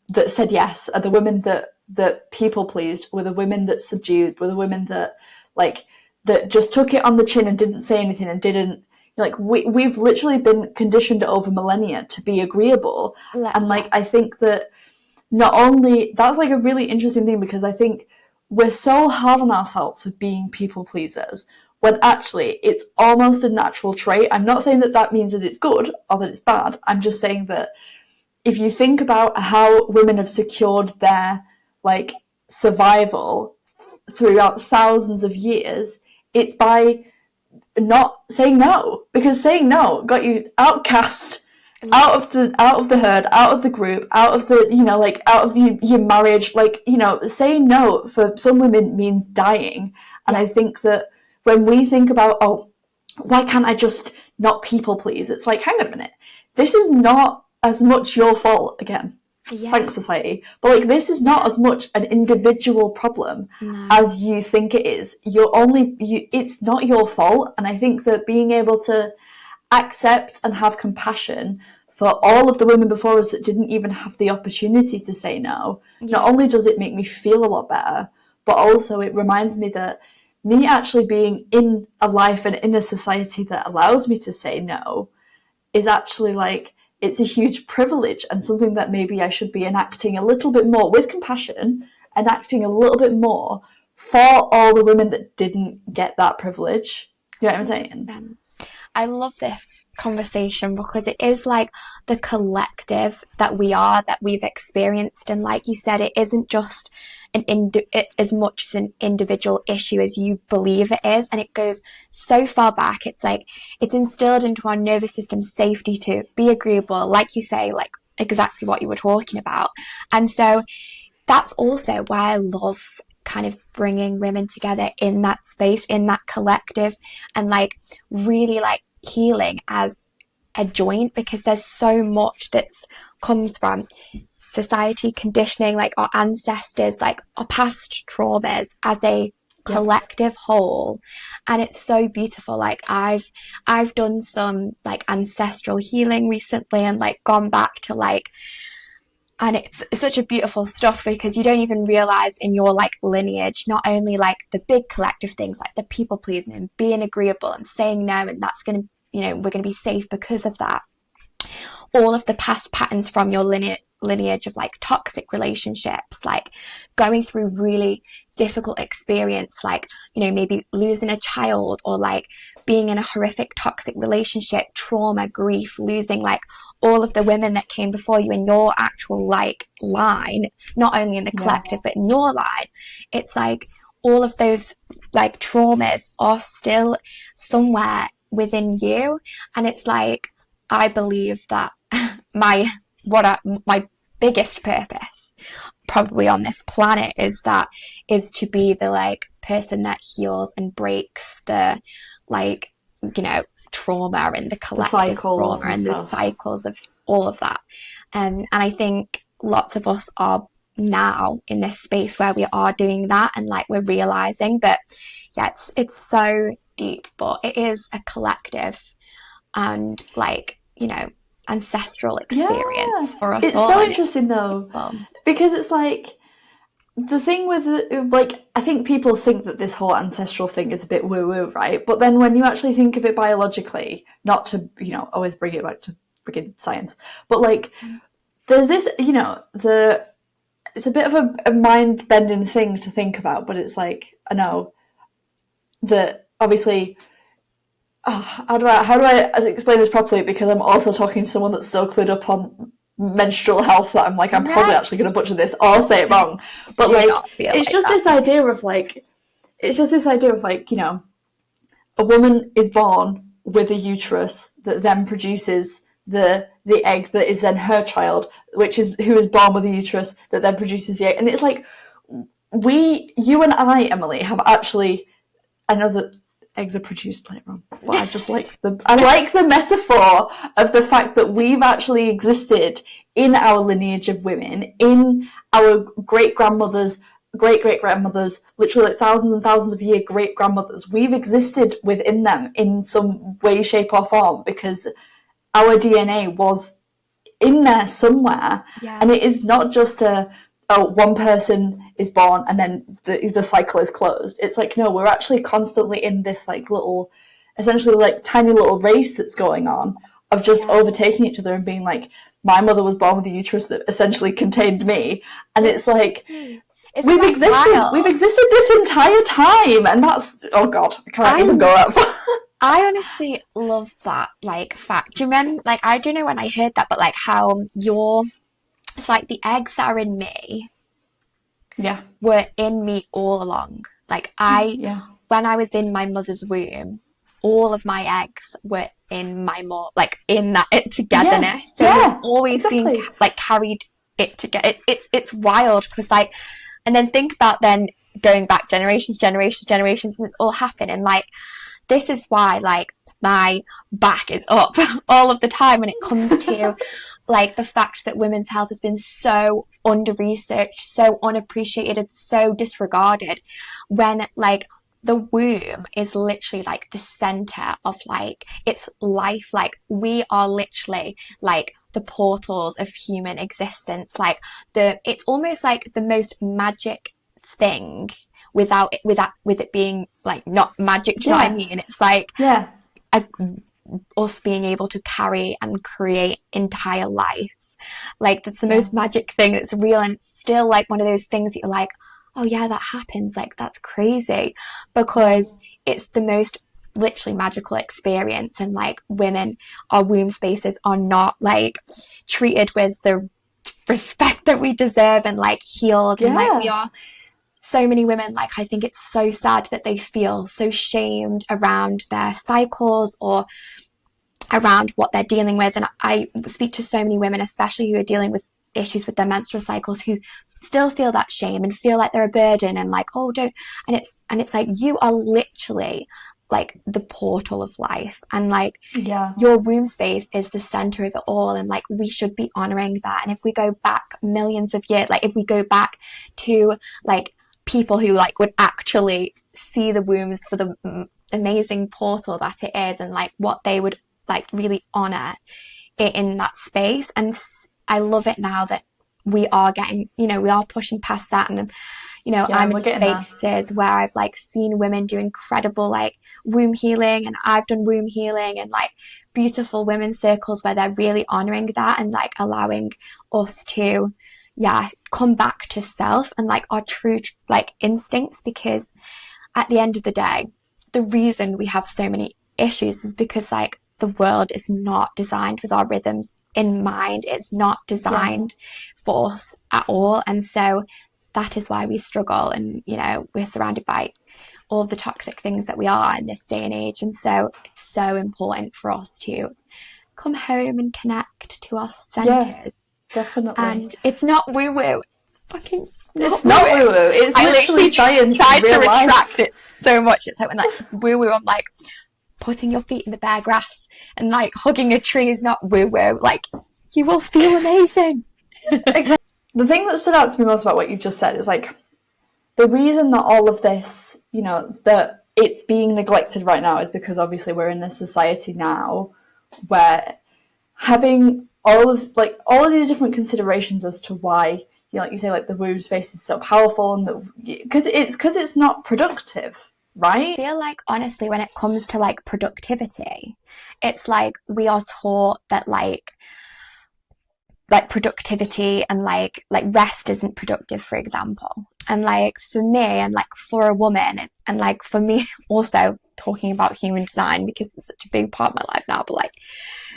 that said yes, are the women that people pleased, were the women that subdued, were the women that that just took it on the chin and didn't say anything and didn't, like, we've literally been conditioned over millennia to be agreeable. And like, I think that not only that's like a really interesting thing, because I think we're so hard on ourselves for being people pleasers, when actually it's almost a natural trait. I'm not saying that means that it's good or that it's bad. I'm just saying that if you think about how women have secured their like survival throughout thousands of years, it's by not saying no, because saying no got you outcast, out of the herd, out of the group, out of the, out of your marriage. Like, saying no for some women means dying. And I think that when we think about, oh, why can't I just not people please? It's like, hang on a minute, this is not as much your fault again. Thanks, society. But like, this is not as much an individual problem as you think it is. It's not your fault. And I think that being able to accept and have compassion for all of the women before us that didn't even have the opportunity to say no, not only does it make me feel a lot better, but also it reminds me that me actually being in a life and in a society that allows me to say no is actually like, it's a huge privilege, and something that maybe I should be enacting a little bit more with compassion, enacting a little bit more for all the women that didn't get that privilege. You know what I'm saying? I love this conversation because it is like the collective that we've experienced. And like you said, it isn't just as much as an individual issue as you believe it is. And it goes so far back. It's like, it's instilled into our nervous system safety to be agreeable, like you say, like exactly what you were talking about. And so that's also why I love kind of bringing women together in that space, in that collective, and like really like healing as a joint, because there's so much that's comes from society conditioning, like our ancestors, like our past traumas as a collective whole. And it's so beautiful. Like I've done some like ancestral healing recently, and like gone back to like, and it's such a beautiful stuff, because you don't even realize in your like lineage, not only like the big collective things like the people pleasing and being agreeable and saying no, and that's going to, we're going to be safe because of that. All of the past patterns from your lineage of like toxic relationships, like going through really difficult experience, like, maybe losing a child, or like being in a horrific toxic relationship, trauma, grief, losing like all of the women that came before you in your actual like line, not only in the collective but in your line. It's like all of those like traumas are still somewhere within you. And it's like, I believe that my biggest purpose probably on this planet is to be the like person that heals and breaks the like, trauma and the collective trauma and the cycles of all of that. And I think lots of us are now in this space where we are doing that, and like we're realizing. But yeah, it's so deep, but it is a collective and like, ancestral experience for us it's all. So interesting though, because it's like the thing with like, I think people think that this whole ancestral thing is a bit woo-woo, right? But then when you actually think of it biologically, not to always bring it back to freaking science, but like there's this, it's a bit of a mind-bending thing to think about, but it's like, I know that obviously how do I explain this properly? Because I'm also talking to someone that's so clued up on menstrual health that I'm like, I'm probably actually going to butcher this or say it wrong. But like, it's just this idea of like, you know, a woman is born with a uterus that then produces the egg that is then her child, which is who is born with a uterus that then produces the egg. And it's like, you and I, Emily, have actually, I know that eggs are produced later on, but I just like the metaphor of the fact that we've actually existed in our lineage of women, in our great-grandmothers, great-great-grandmothers, literally like thousands and thousands of year great-grandmothers. We've existed within them in some way, shape or form because our DNA was in there somewhere. Yeah. And it is not just one person is born and then the cycle is closed. It's like, no, we're actually constantly in this like little, essentially like tiny little race that's going on of just overtaking each other and being like, my mother was born with a uterus that essentially contained me. And it's like, we've existed this entire time. And that's, oh God, I can't even go that far. I honestly love that, like, fact. Do you remember, like, I don't know when I heard that, but, like, how it's like the eggs that are in me were in me all along. Like, when I was in my mother's womb, all of my eggs were in my mom, like, in that togetherness. So it's always been, like, carried it together. It's wild, because, like, and then think about then going back generations, and it's all happened, and, like, this is why, like, my back is up all of the time when it comes to, like, the fact that women's health has been so under-researched, so unappreciated, so disregarded, when, like, the womb is literally, like, the center of, like, its life. Like, we are literally, like, the portals of human existence. Like, it's almost like the most magic thing with it being like not magic. Do you know what I mean? It's like us being able to carry and create entire life. Like, that's the most magic thing that's real, and it's still like one of those things that you're like, oh yeah, that happens. Like, that's crazy, because it's the most literally magical experience. And like, women, our womb spaces are not like treated with the respect that we deserve and like healed. And like, we are, so many women, like, I think it's so sad that they feel so shamed around their cycles or around what they're dealing with. And I speak to so many women, especially who are dealing with issues with their menstrual cycles, who still feel that shame and feel like they're a burden and like, oh, don't. And it's like, you are literally like the portal of life, and like your womb space is the center of it all, and like, we should be honoring that. And if we go back millions of years, like if we go back to like people who like would actually see the womb for the amazing portal that it is, and like what they would like really honor it in that space. And I love it now that we are getting, you know, we are pushing past that. And you know, I'm in spaces where I've like seen women do incredible like womb healing, and I've done womb healing, and like beautiful women's circles where they're really honoring that and like allowing us to come back to self and like our true like instincts. Because at the end of the day, the reason we have so many issues is because like the world is not designed with our rhythms in mind. It's not designed for us at all. And so that is why we struggle, and you know, we're surrounded by all of the toxic things that we are in this day and age. And so it's so important for us to come home and connect to our centers. Definitely. And it's not woo-woo. It's fucking it's not woo-woo. It's literally science. I tried to retract it so much. It's like, when like it's woo-woo, I'm like, putting your feet in the bare grass and like hugging a tree is not woo-woo. Like, you will feel amazing. The thing that stood out to me most about what you've just said is like, the reason that all of this, you know, that it's being neglected right now is because obviously we're in a society now where having all of these different considerations as to why, you know, like you say, like the womb space is so powerful, and because it's not productive, right? I feel like honestly, when it comes to like productivity, it's like we are taught that like productivity and like rest isn't productive, for example. And like for me, and like for a woman, and like for me also, talking about human design because it's such a big part of my life now, but like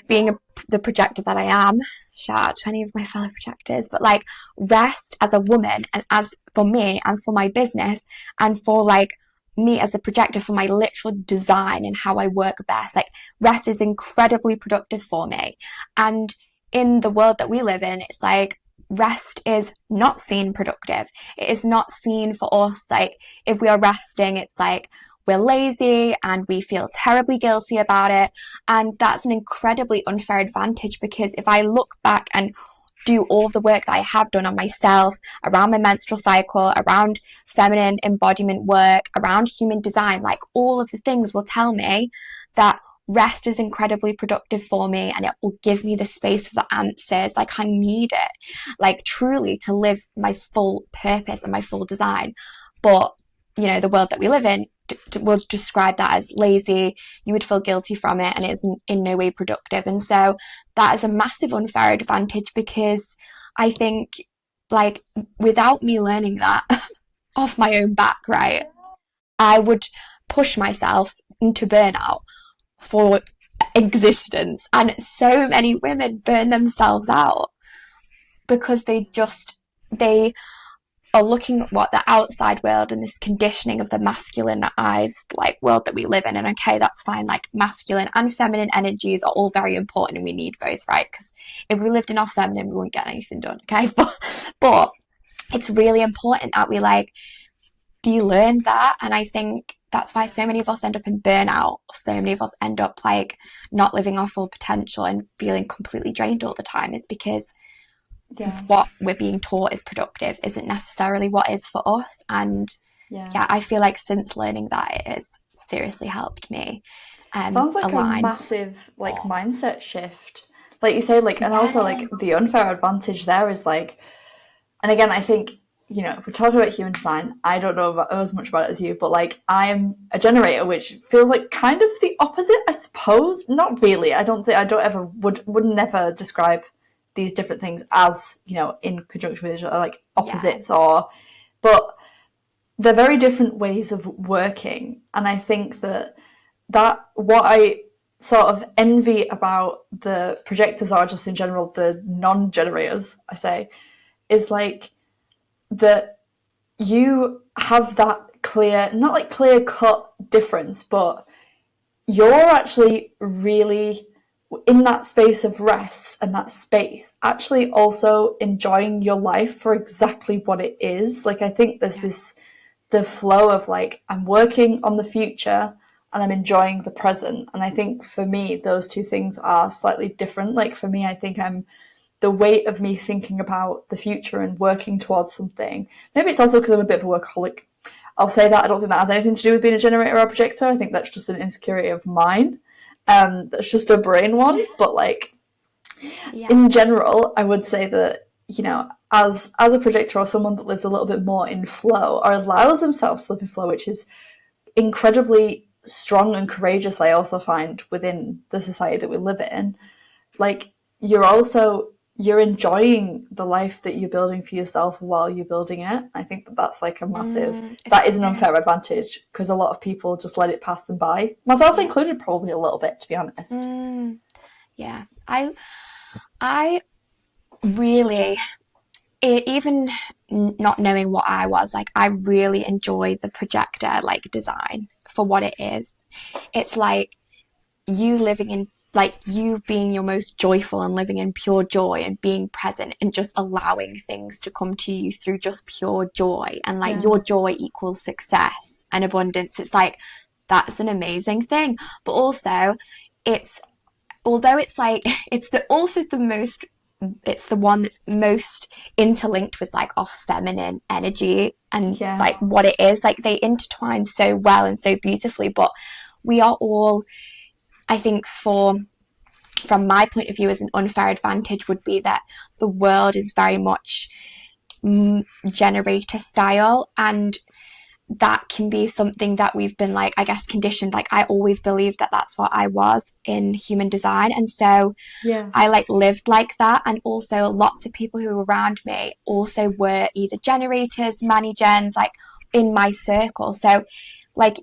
being the projector that I am, shout out to any of my fellow projectors, but like rest as a woman, and as for me and for my business and for like me as a projector, for my literal design and how I work best, like rest is incredibly productive for me. And in the world that we live in, it's like rest is not seen productive. It is not seen for us. Like if we are resting, it's like we're lazy and we feel terribly guilty about it. And that's an incredibly unfair advantage, because if I look back and do all of the work that I have done on myself, around my menstrual cycle, around feminine embodiment work, around human design, like all of the things will tell me that rest is incredibly productive for me, and it will give me the space for the answers. Like I need it, like truly, to live my full purpose and my full design. But you know, the world that we live in will describe that as lazy. You would feel guilty from it, and it's in no way productive. And so that is a massive unfair advantage, because I think like without me learning that off my own back, right, I would push myself into burnout for existence. And so many women burn themselves out because they are looking at what the outside world and this conditioning of the masculinized like world that we live in. And okay, that's fine, like masculine and feminine energies are all very important and we need both, right? Because if we lived in our feminine, we wouldn't get anything done, okay? But it's really important that we like de-learn that. And I think that's why so many of us end up in burnout. So many of us end up like not living our full potential and feeling completely drained all the time, is because what we're being taught is productive isn't necessarily what is for us. And I feel like since learning that, it has seriously helped me. Sounds like a massive like mindset shift, like you say, like, and also like the unfair advantage there is like, and again, I think, you know, if we're talking about human design, I don't know as much about it as you, but like I'm a generator, which feels like kind of the opposite, I suppose. Not really. Would never describe these different things as, you know, in conjunction with each other, like opposites, but they're very different ways of working. And I think that what I sort of envy about the projectors, are just in general the non-generators, I say, is like that you have that clear, not like clear cut difference, but you're actually really in that space of rest and that space actually also enjoying your life for exactly what it is. Like I think there's the flow of like, I'm working on the future and I'm enjoying the present. And I think for me, those two things are slightly different. Like for me, I think the weight of me thinking about the future and working towards something. Maybe it's also because I'm a bit of a workaholic. I'll say that. I don't think that has anything to do with being a generator or a projector. I think that's just an insecurity of mine. That's just a brain one. But like in general, I would say that, you know, as a projector or someone that lives a little bit more in flow or allows themselves to live in flow, which is incredibly strong and courageous, I also find within the society that we live in, like you're enjoying the life that you're building for yourself while you're building it. I think that's like a massive, that is an unfair advantage, because a lot of people just let it pass them by, myself included, probably a little bit, to be honest. Yeah, I really, even not knowing what I was, like I really enjoy the projector like design for what it is. It's like you living in, like you being your most joyful and living in pure joy and being present and just allowing things to come to you through just pure joy, and like your joy equals success and abundance. It's like, that's an amazing thing. But also although it's like, it's the one that's most interlinked with like our feminine energy and like what it is, like they intertwine so well and so beautifully. But we are all, I think, from my point of view, as an unfair advantage would be that the world is very much generator style, and that can be something that we've been like, I guess, conditioned. Like I always believed that that's what I was in human design, and so I like lived like that. And also lots of people who were around me also were either generators, mani gens, like in my circle. So like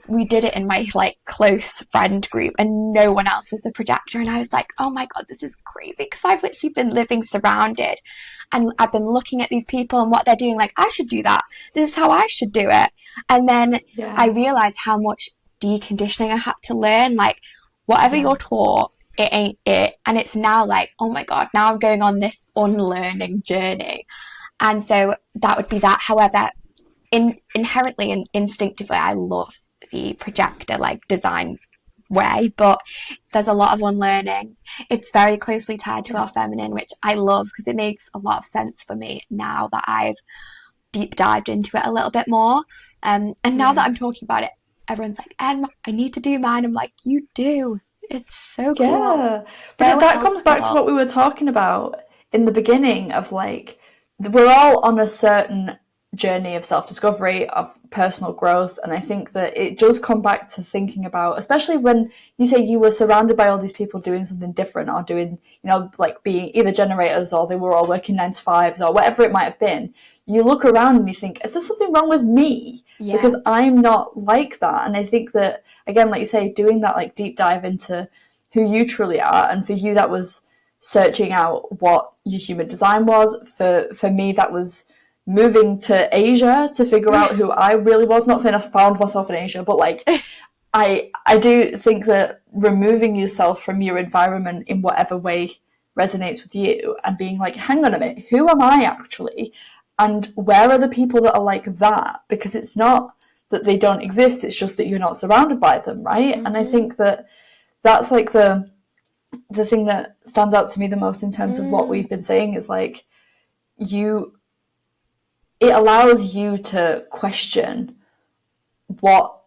we did it in my like close friend group, and no one else was a projector, and I was like, oh my god, this is crazy, because I've literally been living surrounded, and I've been looking at these people and what they're doing, like, I should do that, this is how I should do it. And then I realized how much deconditioning I had to learn, like, whatever you're taught, it ain't it. And it's now like, oh my god, now I'm going on this unlearning journey. And so that would be that. However, inherently and instinctively, I love the projector like design way, but there's a lot of unlearning. It's very closely tied to our feminine, which I love because it makes a lot of sense for me now that I've deep dived into it a little bit more. And now that I'm talking about it, everyone's like, I need to do mine. I'm like, you do. It's so cool. Yeah. But that comes back to what we were talking about in the beginning of like, we're all on a certain journey of self-discovery, of personal growth, and I think that it does come back to thinking about, especially when you say you were surrounded by all these people doing something different, or doing, you know, like being either generators, or they were all working 9 to 5s, or whatever it might have been. You look around and you think, is there something wrong with me? Because I'm not like that. And I think that, again, like you say, doing that like deep dive into who you truly are, and for you that was searching out what your human design was. For me, that was moving to Asia to figure out who I really was. Not saying I found myself in Asia, but like I do think that removing yourself from your environment in whatever way resonates with you, and being like, hang on a minute, who am I actually? And where are the people that are like that? Because it's not that they don't exist, it's just that you're not surrounded by them, right? And I think that that's like the thing that stands out to me the most in terms of what we've been saying, is like, it allows you to question what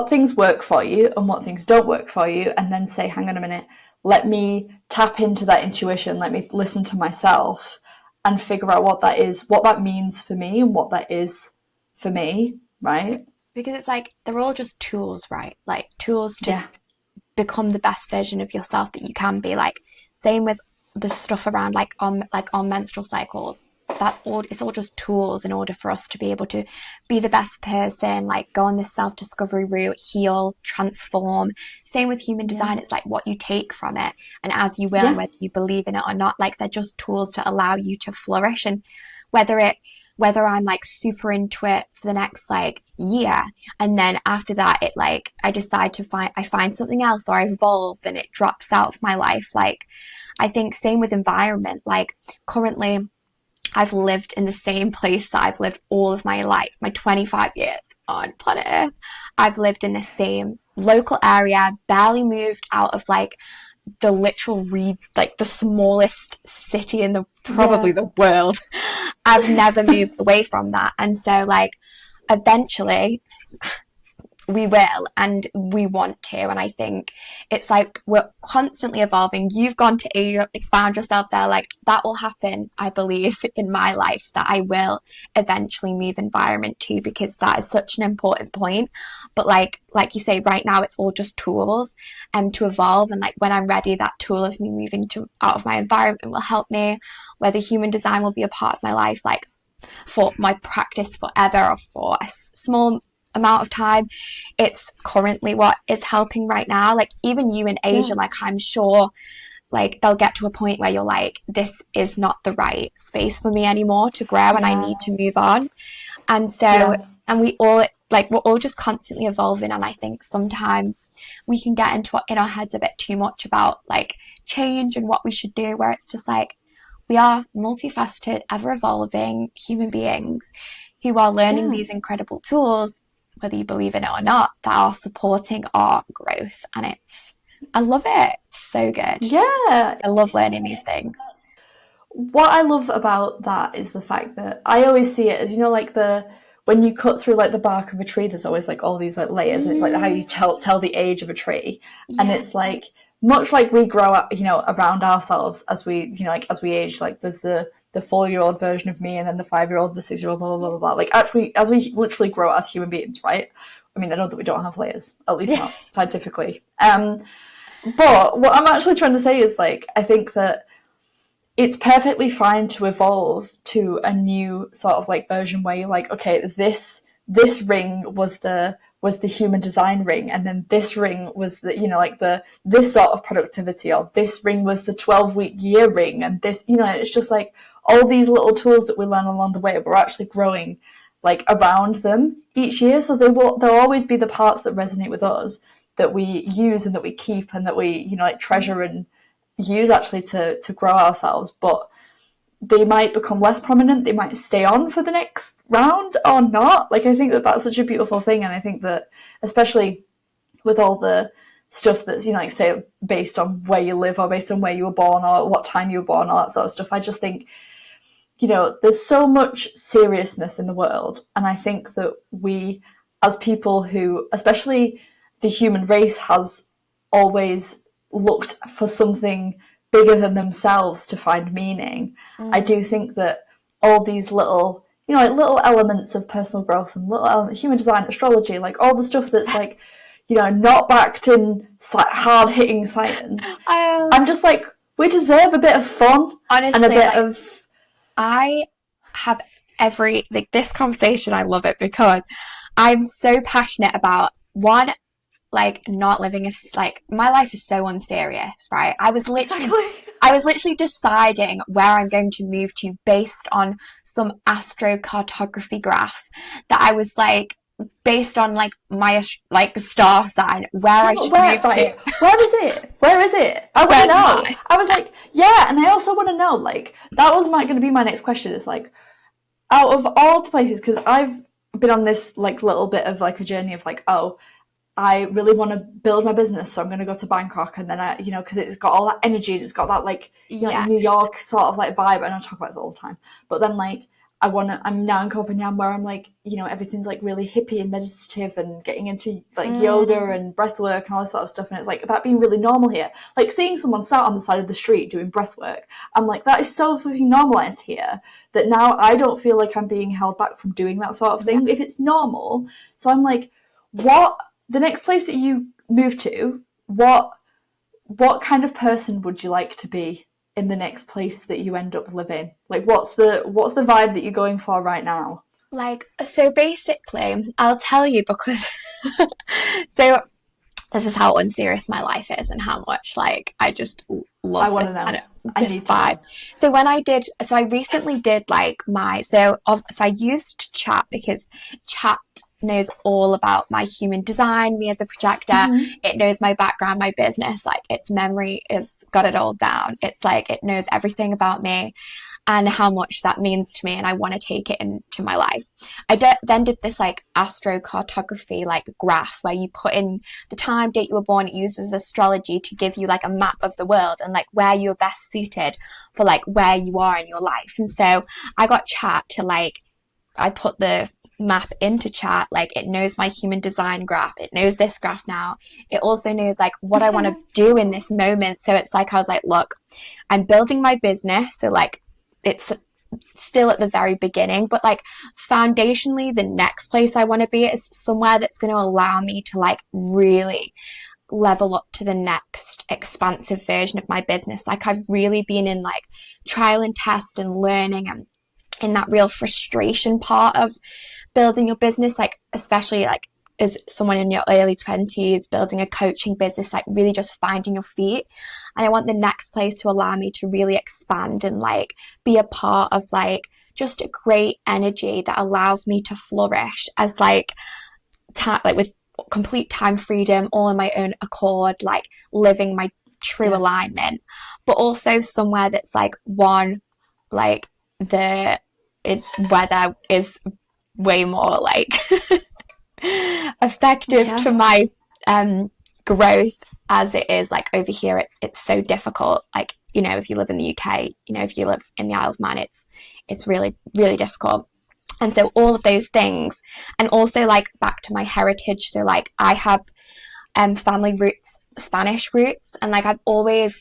things work for you and what things don't work for you, and then say, hang on a minute, let me tap into that intuition, let me listen to myself and figure out what that is, what that means for me, and what that is for me, right? Because it's like, they're all just tools, right? Like tools to become the best version of yourself that you can be. Like, same with the stuff around like on menstrual cycles. That's all, it's all just tools in order for us to be able to be the best person, like go on this self-discovery route, heal, transform. Same with human design. It's like what you take from it, and as you will, whether you believe in it or not, like they're just tools to allow you to flourish. And whether I'm like super into it for the next like year, and then after that it like I decide to find something else, or I evolve and it drops out of my life. Like, I think same with environment. Like, currently I've lived in the same place that I've lived all of my life, my 25 years on planet Earth. I've lived in the same local area, barely moved out of like the literal like the smallest city in the probably the world. I've never moved away from that. And so like eventually we will, and we want to. And I think it's like we're constantly evolving. You've gone to Asia, found yourself there. Like, that will happen, I believe, in my life, that I will eventually move environment too, because that is such an important point. But like you say, right now it's all just tools and to evolve. And like when I'm ready, that tool of me moving out of my environment will help me. Whether human design will be a part of my life, like for my practice forever or for a small amount of time, it's currently what is helping right now. Like, even you in Asia, like, I'm sure like they'll get to a point where you're like, this is not the right space for me anymore to grow, and I need to move on. And so and we all, like, we're all just constantly evolving. And I think sometimes we can get in our heads a bit too much about like change and what we should do, where it's just like, we are multifaceted, ever evolving human beings who are learning these incredible tools, whether you believe in it or not, that are supporting our growth. And I love it. It's so good. Yeah. I love learning these things. What I love about that is the fact that I always see it as, you know, like when you cut through like the bark of a tree, there's always like all these like layers, and it's like how you tell the age of a tree. And it's like, much like we grow up, you know, around ourselves as we, you know, like as we age, like there's the 4-year-old version of me, and then the 5-year-old, the 6-year-old, blah, blah, blah, blah, blah. Like, actually, as we literally grow as human beings, right? I mean, I know that we don't have layers, at least not scientifically. But what I'm actually trying to say is, like, I think that it's perfectly fine to evolve to a new sort of like version where you're like, okay, this ring was the was the human design ring, and then this ring was the, you know, like this sort of productivity, or this ring was the 12-week year ring, and this, you know, it's just like all these little tools that we learn along the way, we're actually growing like around them each year. So they'll always be the parts that resonate with us, that we use and that we keep and that we, you know, like treasure and use actually to grow ourselves. But they might become less prominent, they might stay on for the next round or not. Like, I think that that's such a beautiful thing, and I think that especially with all the stuff that's, you know, like say based on where you live or based on where you were born or what time you were born, all that sort of stuff, I just think, you know, there's so much seriousness in the world, and I think that we, as people who, especially the human race, has always looked for something bigger than themselves to find meaning. I do think that all these little, you know, like little elements of personal growth and little elements, human design, astrology, like all the stuff that's like, you know, not backed in hard-hitting science. I'm just like, we deserve a bit of fun. Honestly, and a bit of... I have like this conversation, I love it because I'm so passionate about, one, like not living like my life is so unserious, right? I was literally deciding where I'm going to move to based on some astrocartography graph that I was like, based on like my like star sign, where I should move to. Where is it? I want to know. I was like, yeah, and I also want to know, like, that was going to be my next question. It's like, out of all the places, because I've been on this like little bit of like a journey of like, oh, I really want to build my business, so I'm going to go to Bangkok, and then I, you know, because it's got all that energy, it's got that like, you know, like New York sort of like vibe. I don't talk about this all the time, but then like I'm now in Copenhagen, where I'm like, you know, everything's like really hippie and meditative and getting into like yoga and breath work and all this sort of stuff, and it's like that being really normal here. Like seeing someone sat on the side of the street doing breath work, I'm like, that is so fucking normalized here that now I don't feel like I'm being held back from doing that sort of thing if it's normal. So I'm like, what? The next place that you move to, what kind of person would you like to be in the next place that you end up living? Like, what's the vibe that you're going for right now? Like, so basically, I'll tell you because so this is how unserious my life is and how much like I just love. I want to know. I need to know. So when I recently did like so I used chat because chat knows all about my human design, me as a projector. It knows my background, my business, like its memory is got it all down. It's like it knows everything about me and how much that means to me, and I want to take it into my life. I then did this like astrocartography like graph where you put in the time, date you were born. It uses astrology to give you like a map of the world and like where you're best suited for like where you are in your life. And so I got chat to like, I put the map into chat, like it knows my human design graph, it knows this graph now, it also knows like what I want to do in this moment. So it's like I was like, look, I'm building my business, so like it's still at the very beginning, but like foundationally the next place I want to be is somewhere that's going to allow me to like really level up to the next expansive version of my business. Like I've really been in like trial and test and learning and in that real frustration part of building your business, like especially like as someone in your early 20s building a coaching business, like really just finding your feet. And I want the next place to allow me to really expand and like be a part of like just a great energy that allows me to flourish as like like with complete time freedom, all on my own accord, like living my true alignment, but also somewhere that's like one, like the weather is way more like effective to my growth as it is like over here. It's so difficult, like, you know, if you live in the UK, you know, if you live in the Isle of Man, it's really, really difficult. And so all of those things, and also like back to my heritage, so like I have family roots, Spanish roots, and like I've always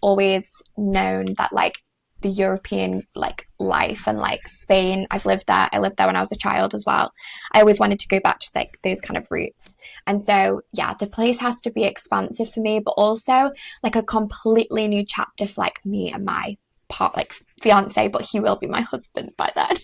known that like the European like life and like Spain, I lived there when I was a child as well. I always wanted to go back to like those kind of roots. And so yeah, the place has to be expansive for me, but also like a completely new chapter for like me and my fiance, but he will be my husband by then.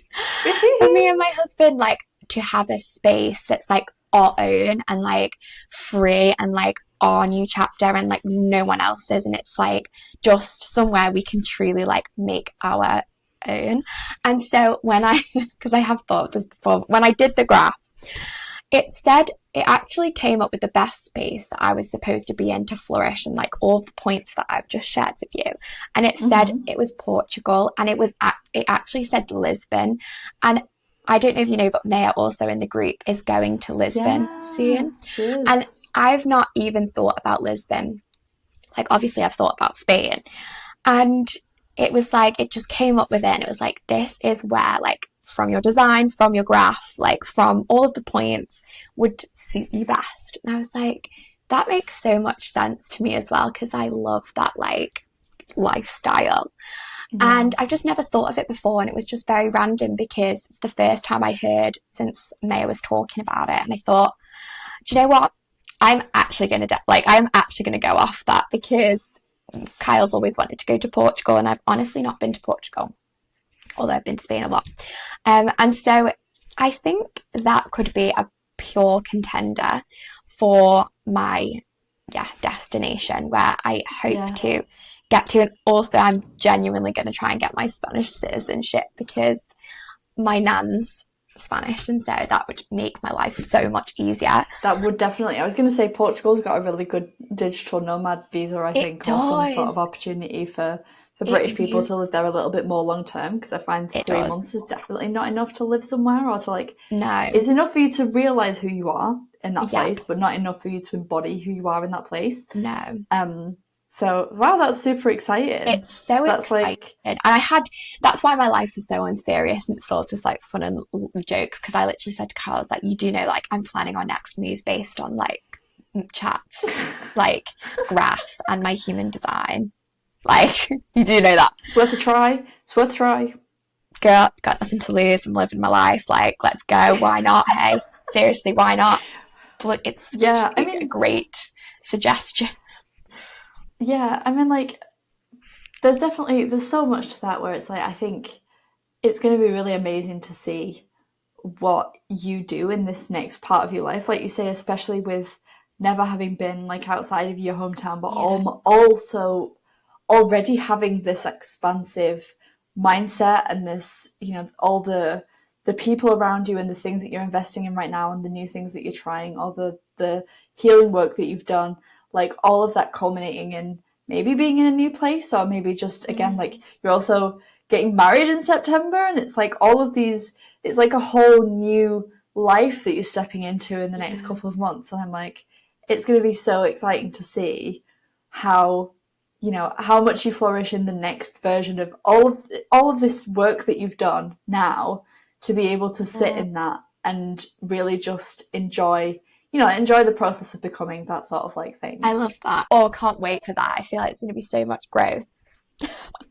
For me and my husband, like to have a space that's like our own and like free and like our new chapter and like no one else's, and it's like just somewhere we can truly like make our own. And so when I because I have thought this before, when I did the graph, it said it actually came up with the best space that I was supposed to be in to flourish, and like all the points that I've just shared with you. And it said it was Portugal, and it actually said Lisbon. And I don't know if you know, but Maya also in the group is going to Lisbon soon. And I've not even thought about Lisbon. Like, obviously I've thought about Spain. And it was like, it just came up with it. And it was like, this is where, like, from your design, from your graph, like from all of the points would suit you best. And I was like, that makes so much sense to me as well, because I love that like lifestyle. And I've just never thought of it before, and it was just very random because it's the first time I heard since Maya was talking about it. And I thought, do you know what? I'm actually going to go off that, because Kyle's always wanted to go to Portugal, and I've honestly not been to Portugal, although I've been to Spain a lot. And so I think that could be a pure contender for my destination where I hope to get to. And also I'm genuinely going to try and get my Spanish citizenship, because my nan's Spanish, and so that would make my life so much easier. That would definitely. I was going to say Portugal's got a really good digital nomad visa, I think, or some sort of opportunity for British people to live there a little bit more long term, because I find 3 months is definitely not enough to live somewhere, or to like, no, it's enough for you to realise who you are in that place, but not enough for you to embody who you are in that place. No. So wow, that's super exciting. It's so exciting. And that's why my life is so unserious, and it's all just like fun and jokes, because I literally said to Carl, I was like, you do know, like, I'm planning our next move based on like chats, like graph and my human design. Like, you do know that. It's worth a try. Girl, got nothing to lose. I'm living my life. Like, let's go. Why not? Hey, seriously, why not? Look, it's a great suggestion. Yeah, I mean, like, there's so much to that, where it's like, I think it's going to be really amazing to see what you do in this next part of your life. Like you say, especially with never having been like outside of your hometown, but also already having this expansive mindset, and this, you know, all the people around you and the things that you're investing in right now and the new things that you're trying, all the healing work that you've done, like all of that culminating in maybe being in a new place, or maybe just, again, like you're also getting married in September, and it's like all of these, it's like a whole new life that you're stepping into in the next couple of months. And I'm like, it's going to be so exciting to see how, you know, how much you flourish in the next version of all of this work that you've done now, to be able to sit in that and really just enjoy the process of becoming that sort of like thing. I love that. Oh, can't wait for that. I feel like it's going to be so much growth.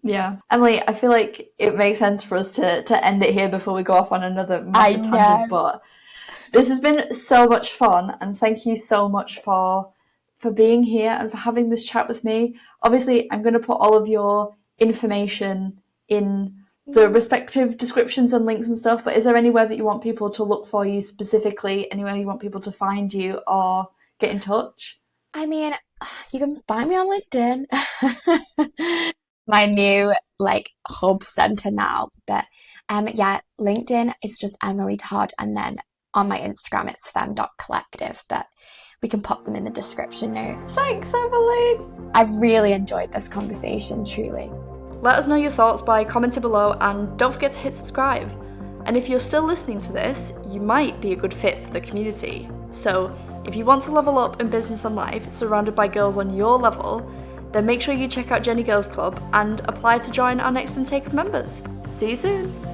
Yeah. Emily, I feel like it makes sense for us to end it here before we go off on another massive tangent, but this has been so much fun, and thank you so much for being here and for having this chat with me. Obviously, I'm going to put all of your information in the respective descriptions and links and stuff, but is there anywhere that you want people to look for you specifically? Anywhere you want people to find you or get in touch? I mean, you can find me on LinkedIn. My new like hub center now, but LinkedIn is just Emily Todd, and then on my Instagram it's fem.collective, but we can pop them in the description notes. Thanks, Emily. I've really enjoyed this conversation, truly. Let us know your thoughts by commenting below, and don't forget to hit subscribe. And if you're still listening to this, you might be a good fit for the community. So if you want to level up in business and life surrounded by girls on your level, then make sure you check out Journee Girls Club and apply to join our next intake of members. See you soon!